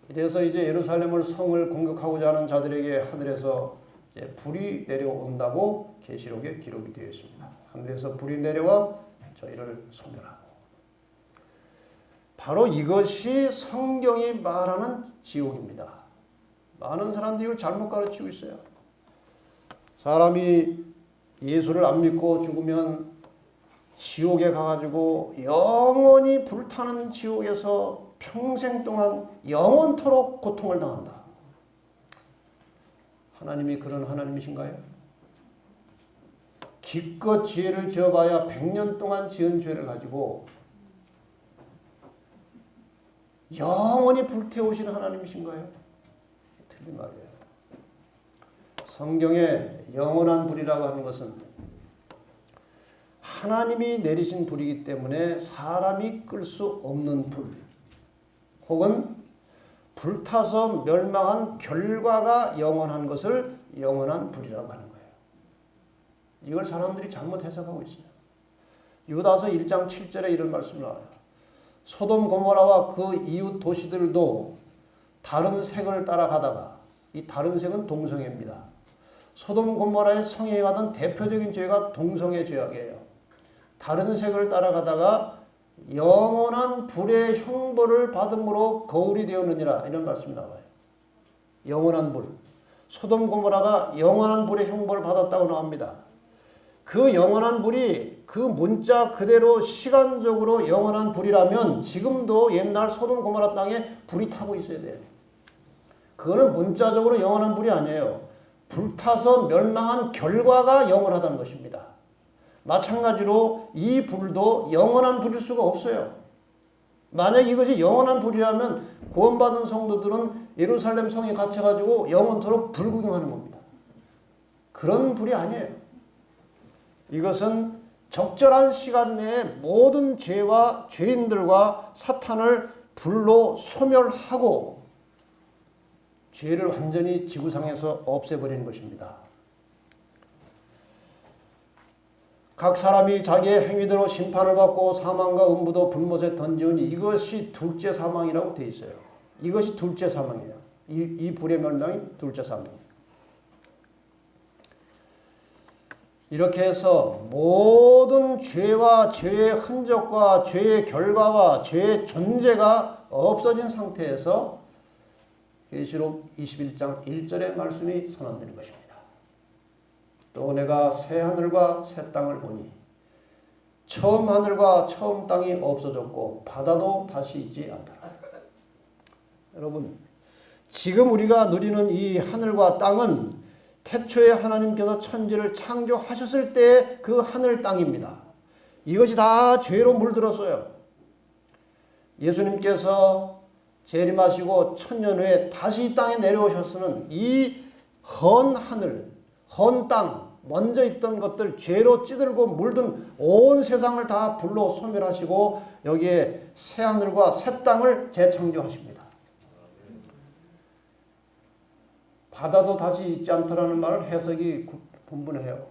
이래서 이제 예루살렘을 성을 공격하고자 하는 자들에게 하늘에서 이제 불이 내려온다고 계시록에 기록이 되어 있습니다. 하늘에서 불이 내려와 저희를 소멸하고. 바로 이것이 성경이 말하는 지옥입니다. 많은 사람들이 이걸 잘못 가르치고 있어요. 사람이 예수를 안 믿고 죽으면 지옥에 가가지고 영원히 불타는 지옥에서 평생 동안 영원토록 고통을 당한다. 하나님이 그런 하나님이신가요? 기껏 죄를 지어봐야 100년 동안 지은 죄를 가지고 영원히 불태우시는 하나님이신가요? 틀린 말이에요. 성경에 영원한 불이라고 하는 것은 하나님이 내리신 불이기 때문에 사람이 끌 수 없는 불, 혹은 불타서 멸망한 결과가 영원한 것을 영원한 불이라고 하는 거예요. 이걸 사람들이 잘못 해석하고 있어요. 유다서 1장 7절에 이런 말씀이 나와요. 소돔 고모라와 그 이웃 도시들도 다른 색을 따라가다가, 이 다른 색은 동성애입니다. 소돔 고모라의 성행하던 대표적인 죄가 동성애 죄악이에요. 다른 색을 따라가다가 영원한 불의 형벌을 받음으로 거울이 되었느니라, 이런 말씀이 나와요. 영원한 불. 소돔 고모라가 영원한 불의 형벌을 받았다고 나옵니다. 그 영원한 불이 그 문자 그대로 시간적으로 영원한 불이라면 지금도 옛날 소돔 고모라 땅에 불이 타고 있어야 돼요. 그거는 문자적으로 영원한 불이 아니에요. 불타서 멸망한 결과가 영원하다는 것입니다. 마찬가지로 이 불도 영원한 불일 수가 없어요. 만약 이것이 영원한 불이라면 구원받은 성도들은 예루살렘 성에 갇혀가지고 영원토록 불구경하는 겁니다. 그런 불이 아니에요. 이것은 적절한 시간 내에 모든 죄와 죄인들과 사탄을 불로 소멸하고 죄를 완전히 지구상에서 없애버리는 것입니다. 각 사람이 자기의 행위대로 심판을 받고 사망과 음부도 불못에 던지우니, 이것이 둘째 사망이라고 되어 있어요. 이것이 둘째 사망이에요. 이 불의 멸망이 둘째 사망이에요. 이렇게 해서 모든 죄와 죄의 흔적과 죄의 결과와 죄의 존재가 없어진 상태에서 계시록 21장 1절의 말씀이 선언되는 것입니다. 또 내가 새 하늘과 새 땅을 보니 처음 하늘과 처음 땅이 없어졌고 바다도 다시 있지 않더라. 여러분, 지금 우리가 누리는 이 하늘과 땅은 태초에 하나님께서 천지를 창조하셨을 때 그 하늘 땅입니다. 이것이 다 죄로 물들었어요. 예수님께서 재림하시고 1000년 후에 다시 이 땅에 내려오셨으는 이 헌 하늘, 헌 땅, 먼저 있던 것들, 죄로 찌들고 물든 온 세상을 다 불로 소멸하시고 여기에 새 하늘과 새 땅을 재창조하십니다. 바다도 다시 있지 않더라는 말은 해석이 분분해요.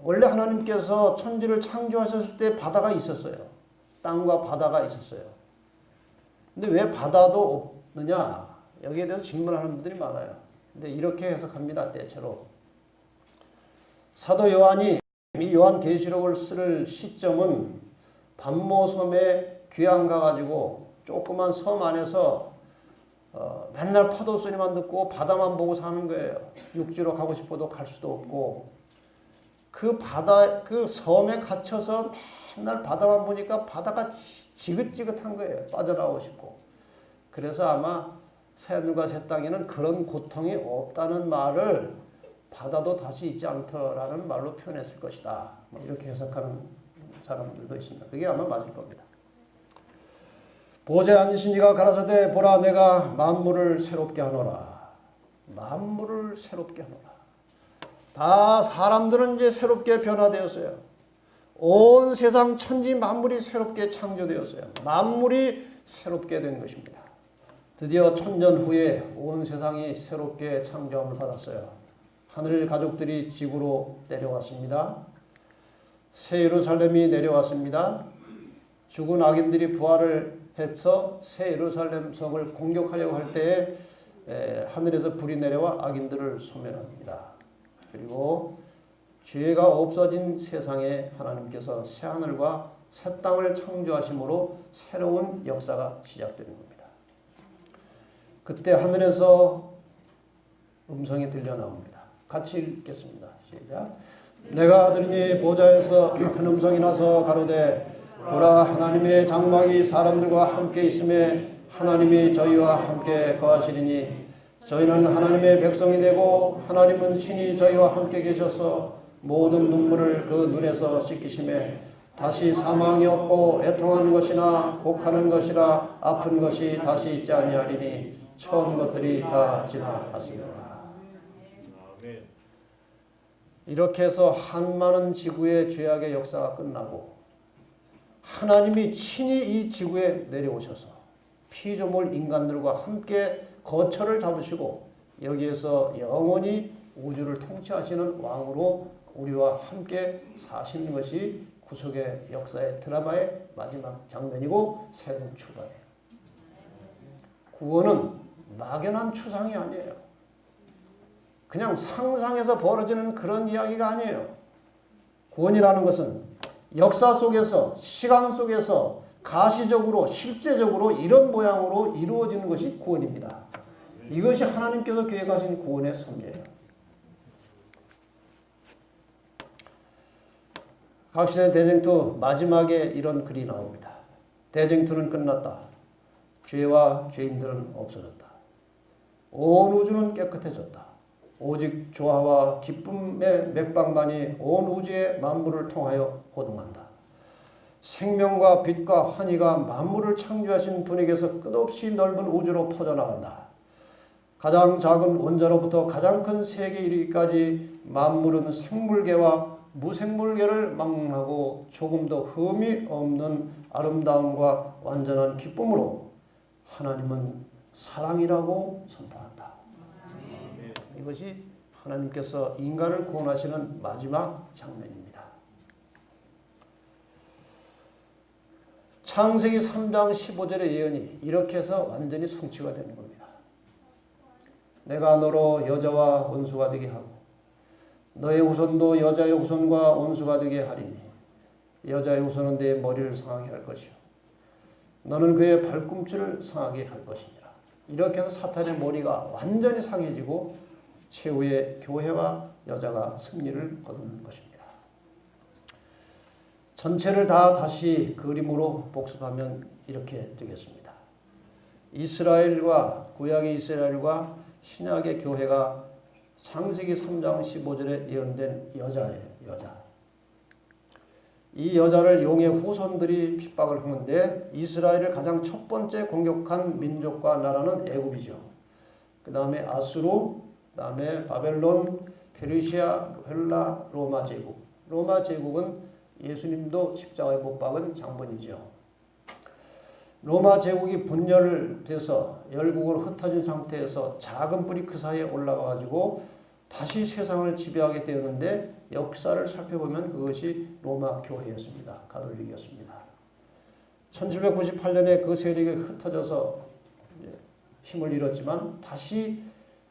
원래 하나님께서 천지를 창조하셨을 때 바다가 있었어요. 땅과 바다가 있었어요. 근데 왜 바다도 없느냐? 여기에 대해서 질문하는 분들이 많아요. 근데 이렇게 해석합니다. 때처로 사도 요한이 이 요한계시록을 쓸 시점은 반모섬에 귀양 가가지고 조그만 섬 안에서 맨날 파도 소리만 듣고 바다만 보고 사는 거예요. 육지로 가고 싶어도 갈 수도 없고, 그 바다, 그 섬에 갇혀서 맨날 바다만 보니까 바다가 지긋지긋한 거예요. 빠져나오고 싶고. 그래서 아마 새 하늘과 새 땅에는 그런 고통이 없다는 말을 바다도 다시 있지 않더라는 말로 표현했을 것이다. 이렇게 해석하는 사람들도 있습니다. 그게 아마 맞을 겁니다. 보좌에 앉으신 이가 가라사대 보라 내가 만물을 새롭게 하노라. 만물을 새롭게 하노라. 다 사람들은 이제 새롭게 변화되었어요. 온 세상 천지 만물이 새롭게 창조되었어요. 만물이 새롭게 된 것입니다. 드디어 1000년 후에 온 세상이 새롭게 창조함을 받았어요. 하늘 가족들이 지구로 내려왔습니다. 새 예루살렘이 내려왔습니다. 죽은 악인들이 부활을 해서 새 예루살렘 성을 공격하려고 할 때에 하늘에서 불이 내려와 악인들을 소멸합니다. 그리고 죄가 없어진 세상에 하나님께서 새 하늘과 새 땅을 창조하심으로 새로운 역사가 시작되는 겁니다. 그때 하늘에서 음성이 들려 나옵니다. 같이 읽겠습니다. 시작. 내가 들으니 보좌에서 큰 음성이 나서 가로되 보라 하나님의 장막이 사람들과 함께 있음에 하나님이 저희와 함께 거하시리니 저희는 하나님의 백성이 되고 하나님은 친히 저희와 함께 계셔서 모든 눈물을 그 눈에서 씻기심에 다시 사망이 없고 애통하는 것이나 곡하는 것이라 아픈 것이 다시 있지 아니하리니 처음 것들이 다 지나갔습니다. 이렇게 해서 한많은 지구의 죄악의 역사가 끝나고 하나님이 친히 이 지구에 내려오셔서 피조물 인간들과 함께 거처를 잡으시고 여기에서 영원히 우주를 통치하시는 왕으로 우리와 함께 사시는 것이 구속의 역사의 드라마의 마지막 장면이고 새로운 출발이에요. 구원은 막연한 추상이 아니에요. 그냥 상상해서 벌어지는 그런 이야기가 아니에요. 구원이라는 것은 역사 속에서 시간 속에서 가시적으로 실제적으로 이런 모양으로 이루어지는 것이 구원입니다. 이것이 하나님께서 계획하신 구원의 섭리예요. 각시대 대쟁투 마지막에 이런 글이 나옵니다. 대쟁투는 끝났다. 죄와 죄인들은 없어졌다. 온 우주는 깨끗해졌다. 오직 조화와 기쁨의 맥박만이 온 우주의 만물을 통하여 호동한다. 생명과 빛과 환희가 만물을 창조하신 분에게서 끝없이 넓은 우주로 퍼져나간다. 가장 작은 원자로부터 가장 큰 세계에 이르기까지 만물은 생물계와 무생물계를 막론하고 조금도 흠이 없는 아름다움과 완전한 기쁨으로 하나님은 사랑이라고 선포한다. 이것이 하나님께서 인간을 구원하시는 마지막 장면입니다. 창세기 3장 15절의 예언이 이렇게 해서 완전히 성취가 되는 겁니다. 내가 너로 여자와 원수가 되게 하고 너의 후손도 여자의 후손과 원수가 되게 하리니 여자의 후손은 내 머리를 상하게 할 것이요 너는 그의 발꿈치를 상하게 할 것이니라. 이렇게 해서 사탄의 머리가 완전히 상해지고 최후의 교회와 여자가 승리를 거두는 것입니다. 전체를 다시 그림으로 복습하면 이렇게 되겠습니다. 이스라엘과 구약의 이스라엘과 신약의 교회가 창세기 3장 15절에 예언된 여자예요. 여자. 이 여자를 용의 후손들이 핍박을 하는데 이스라엘을 가장 첫 번째 공격한 민족과 나라는 애굽이죠. 그 다음에 아수르, 그 다음에 바벨론, 페르시아, 헬라, 로마 제국. 로마 제국은 예수님도 십자가에 못 박은 장본이죠. 로마 제국이 분열돼서 열국으로 흩어진 상태에서 작은 뿌리 그 사이에 올라가가지고 다시 세상을 지배하게 되었는데 역사를 살펴보면 그것이 로마 교회였습니다. 가톨릭이었습니다. 1798년에 그 세력이 흩어져서 힘을 잃었지만 다시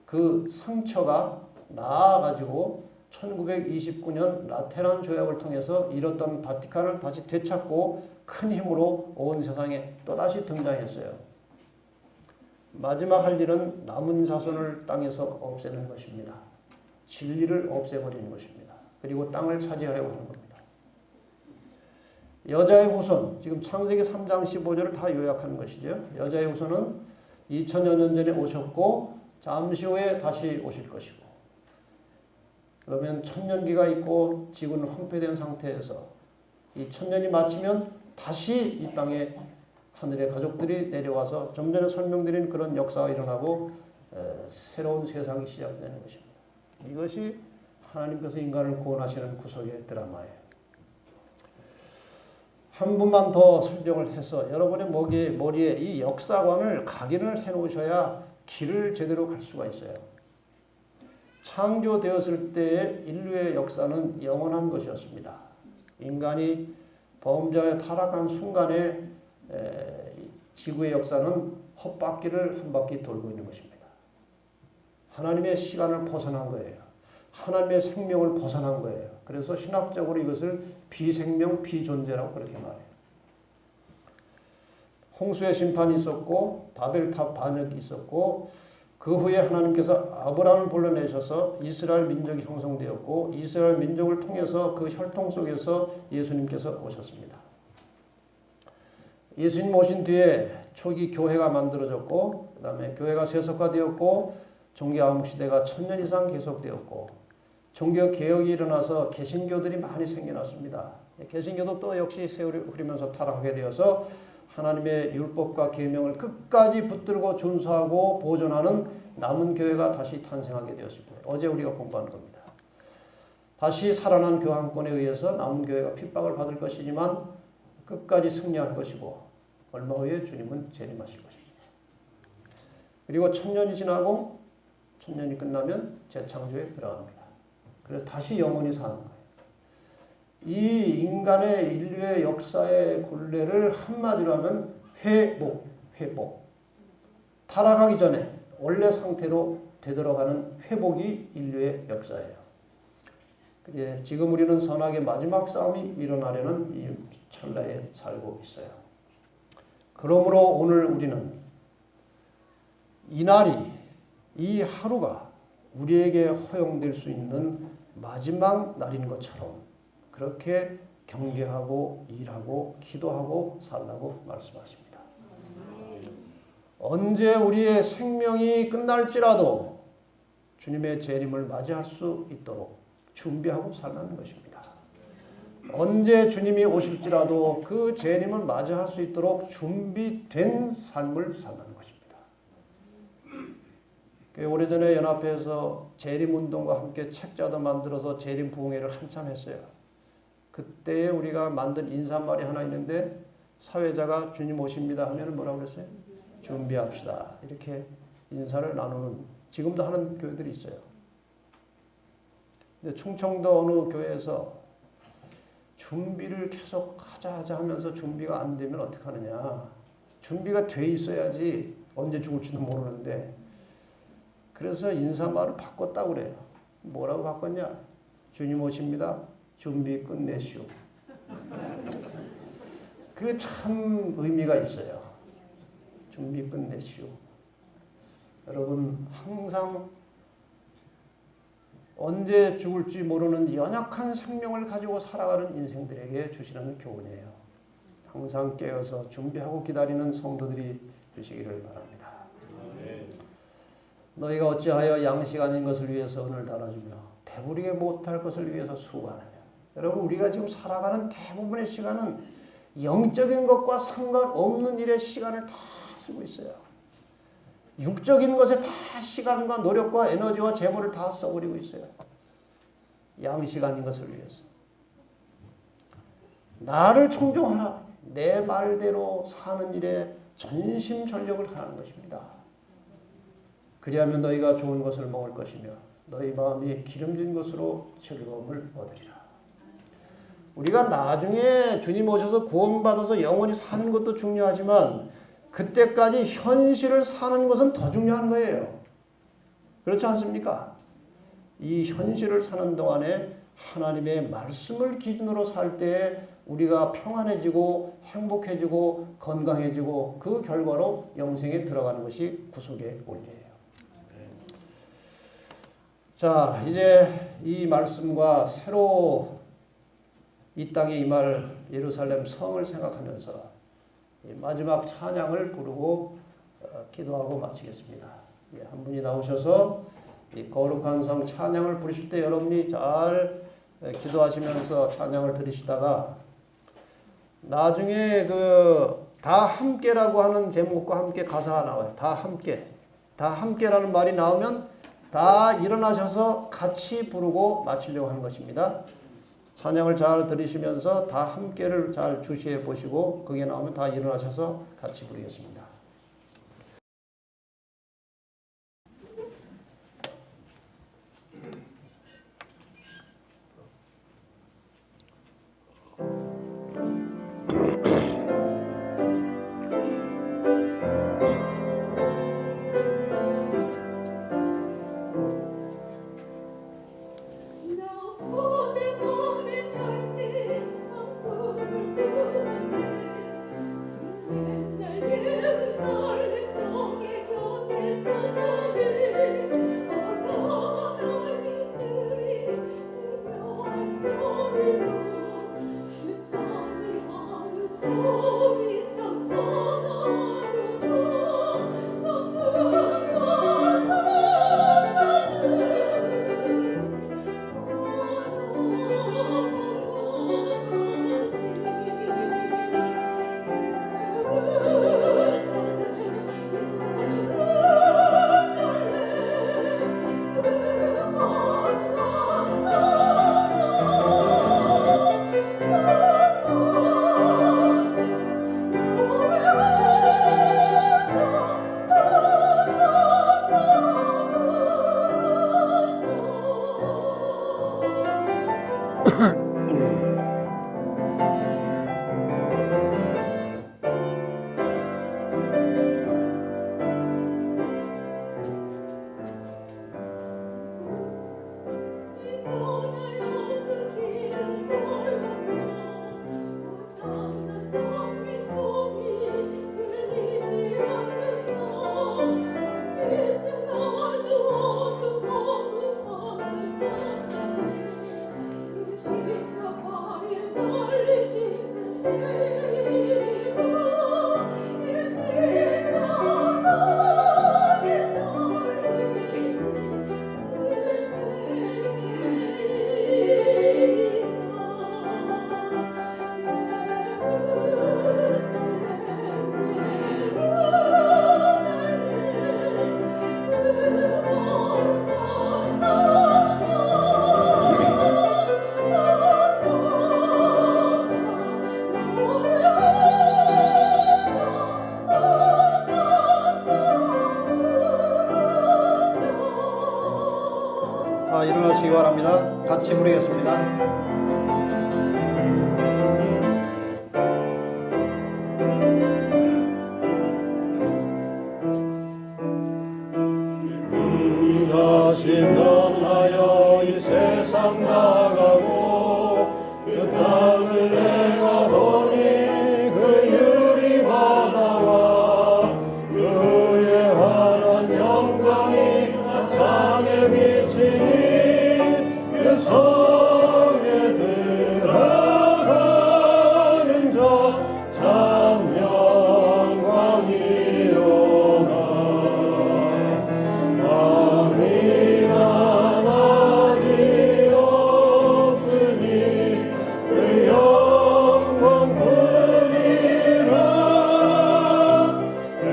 그 상처가 나아가지고 1929년 라테란 조약을 통해서 잃었던 바티칸을 다시 되찾고 큰 힘으로 온 세상에 또다시 등장했어요. 마지막 할 일은 남은 자손을 땅에서 없애는 것입니다. 진리를 없애버리는 것입니다. 그리고 땅을 차지하려고 하는 겁니다. 여자의 후손, 지금 창세기 3장 15절을 다 요약하는 것이죠. 여자의 후손은 2000여 년 전에 오셨고 잠시 후에 다시 오실 것이고 그러면 천년기가 있고 지구는 황폐된 상태에서 이 천년이 마치면 다시 이 땅에 하늘의 가족들이 내려와서 좀 전에 설명드린 그런 역사가 일어나고 새로운 세상이 시작되는 것입니다. 이것이 하나님께서 인간을 구원하시는 구속의 드라마예요. 한 분만 더 설명을 해서 여러분의 머리에 이 역사관을 각인을 해놓으셔야 길을 제대로 갈 수가 있어요. 창조되었을 때의 인류의 역사는 영원한 것이었습니다. 인간이 범죄에 타락한 순간에 지구의 역사는 헛바퀴를 한 바퀴 돌고 있는 것입니다. 하나님의 시간을 벗어난 거예요. 하나님의 생명을 벗어난 거예요. 그래서 신학적으로 이것을 비생명, 비존재라고 그렇게 말해요. 홍수의 심판이 있었고 바벨탑 반역이 있었고 그 후에 하나님께서 아브라함을 불러내셔서 이스라엘 민족이 형성되었고 이스라엘 민족을 통해서 그 혈통 속에서 예수님께서 오셨습니다. 예수님 오신 뒤에 초기 교회가 만들어졌고 그 다음에 교회가 세속화되었고 종교암흑시대가 1000년 이상 계속되었고 종교개혁이 일어나서 개신교들이 많이 생겨났습니다. 개신교도 또 역시 세월이 흐르면서 타락하게 되어서 하나님의 율법과 계명을 끝까지 붙들고 준수하고 보존하는 남은 교회가 다시 탄생하게 되었습니다. 어제 우리가 공부한 겁니다. 다시 살아난 교황권에 의해서 남은 교회가 핍박을 받을 것이지만 끝까지 승리할 것이고 얼마 후에 주님은 재림하실 것입니다. 그리고 1000년이 지나고 1000년이 끝나면 재창조에 들어갑니다. 그래서 다시 영원히 사는 거예요. 이 인간의 인류의 역사의 굴레를 한마디로 하면 회복. 타락하기 전에 원래 상태로 되돌아가는 회복이 인류의 역사예요. 지금 우리는 선악의 마지막 싸움이 일어나려는 이 찰나에 살고 있어요. 그러므로 오늘 우리는 이날이, 이 하루가 우리에게 허용될 수 있는 마지막 날인 것처럼 그렇게 경계하고 일하고 기도하고 살라고 말씀하십니다. 언제 우리의 생명이 끝날지라도 주님의 재림을 맞이할 수 있도록 준비하고 살라는 것입니다. 언제 주님이 오실지라도 그 재림을 맞이할 수 있도록 준비된 삶을 살라는 것입니다. 오래전에 연합회에서 재림운동과 함께 책자도 만들어서 재림 부흥회를 한참 했어요. 그때 우리가 만든 인사말이 하나 있는데 사회자가 주님 오십니다 하면 뭐라고 그랬어요? 준비합시다. 이렇게 인사를 나누는 지금도 하는 교회들이 있어요. 근데 충청도 어느 교회에서 준비를 계속 하자 하면서 준비가 안 되면 어떡하느냐. 준비가 돼 있어야지 언제 죽을지도 모르는데 그래서 인사말을 바꿨다고 그래요. 뭐라고 바꿨냐? 주님 오십니다. 준비 끝내시오. 그게 참 의미가 있어요. 준비 끝내시오. 여러분 항상 언제 죽을지 모르는 연약한 생명을 가지고 살아가는 인생들에게 주시는 교훈이에요. 항상 깨어서 준비하고 기다리는 성도들이 되시기를 바랍니다. 너희가 어찌하여 양식 아닌 것을 위해서 은을 달아주며 배부르게 못할 것을 위해서 수고하느냐. 여러분 우리가 지금 살아가는 대부분의 시간은 영적인 것과 상관없는 일에 시간을 다 쓰고 있어요. 육적인 것에 다 시간과 노력과 에너지와 재물을 다 써버리고 있어요. 양식 아닌 것을 위해서. 나를 청종하라. 내 말대로 사는 일에 전심전력을 하는 것입니다. 그리하면 너희가 좋은 것을 먹을 것이며 너희 마음이 기름진 것으로 즐거움을 얻으리라. 우리가 나중에 주님 오셔서 구원받아서 영원히 사는 것도 중요하지만 그때까지 현실을 사는 것은 더 중요한 거예요. 그렇지 않습니까? 이 현실을 사는 동안에 하나님의 말씀을 기준으로 살 때 우리가 평안해지고 행복해지고 건강해지고 그 결과로 영생에 들어가는 것이 구속의 원리예요. 자, 이제 이 말씀과 새로 이 땅에 임할 예루살렘 성을 생각하면서 마지막 찬양을 부르고 기도하고 마치겠습니다. 한 분이 나오셔서 이 거룩한 성 찬양을 부르실 때 여러분이 잘 기도하시면서 찬양을 들으시다가 나중에 그 다 함께라고 하는 제목과 함께 가사가 나와요. 다 함께. 다 함께라는 말이 나오면 다 일어나셔서 같이 부르고 마치려고 하는 것입니다. 찬양을 잘 들으시면서 다 함께를 잘 주시해 보시고 그게 나오면 다 일어나셔서 같이 부르겠습니다. 일어나시기 바랍니다. 같이 부르겠습니다. 다시 변하여 이 세상 나가고 그 땅을 내가 보니 그 유리바다와 그의 환한 영광이 산에 비치니 그 성에 들어가는 자 참 영광이로다. 아니나 나지 없으니 그 영광뿐이라. 그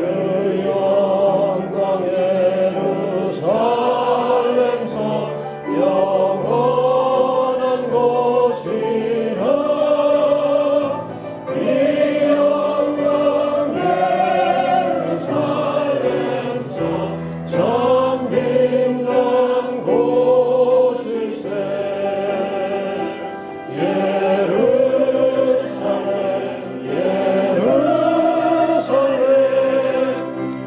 영광 예루살렘서 영원한 곳이라. 이 영광 예루살렘서 참 빛난 곳일세. 예루살렘 예루살렘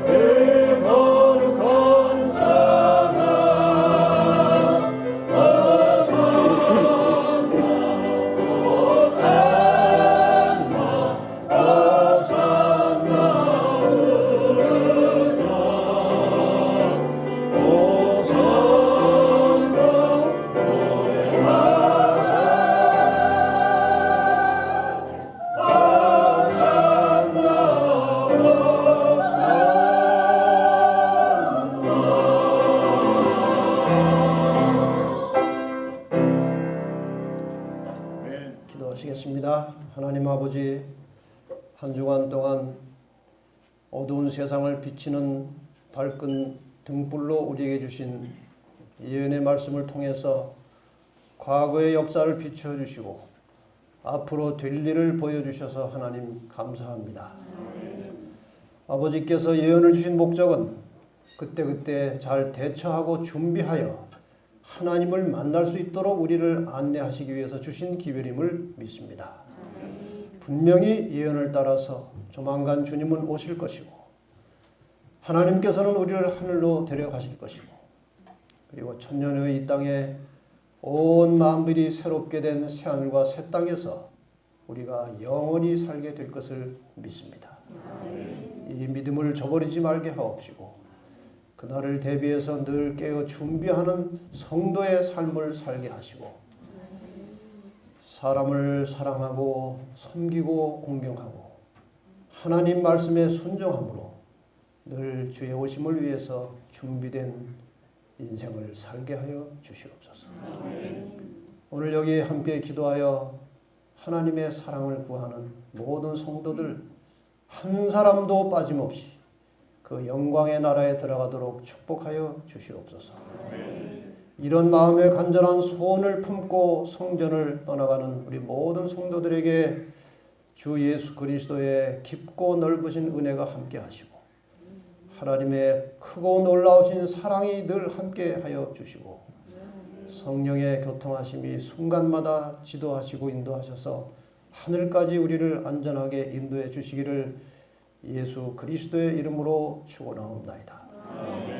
그 거룩한 산아 기도하시겠습니다. 하나님 아버지, 한 주간 동안 어두운 세상을 비치는 밝은 등불로 우리에게 주신 예언의 말씀을 통해서 과거의 역사를 비춰주시고 앞으로 될 일을 보여주셔서 하나님 감사합니다. 아버지께서 예언을 주신 목적은 그때그때 잘 대처하고 준비하여 하나님을 만날 수 있도록 우리를 안내하시기 위해서 주신 기별임을 믿습니다. 분명히 예언을 따라서 조만간 주님은 오실 것이고 하나님께서는 우리를 하늘로 데려가실 것이고 그리고 천년 후에 이 땅에 온 만물이 새롭게 된 새하늘과 새 땅에서 우리가 영원히 살게 될 것을 믿습니다. 이 믿음을 저버리지 말게 하옵시고 그날을 대비해서 늘 깨어 준비하는 성도의 삶을 살게 하시고 사람을 사랑하고 섬기고 공경하고 하나님 말씀에 순종함으로 늘 주의 오심을 위해서 준비된 인생을 살게 하여 주시옵소서. 오늘 여기 함께 기도하여 하나님의 사랑을 구하는 모든 성도들 한 사람도 빠짐없이 그 영광의 나라에 들어가도록 축복하여 주시옵소서. 이런 마음의 간절한 소원을 품고 성전을 떠나가는 우리 모든 성도들에게 주 예수 그리스도의 깊고 넓으신 은혜가 함께 하시고 하나님의 크고 놀라우신 사랑이 늘 함께 하여 주시고 성령의 교통하심이 순간마다 지도하시고 인도하셔서 하늘까지 우리를 안전하게 인도해 주시기를 예수 그리스도의 이름으로 축원하옵나이다.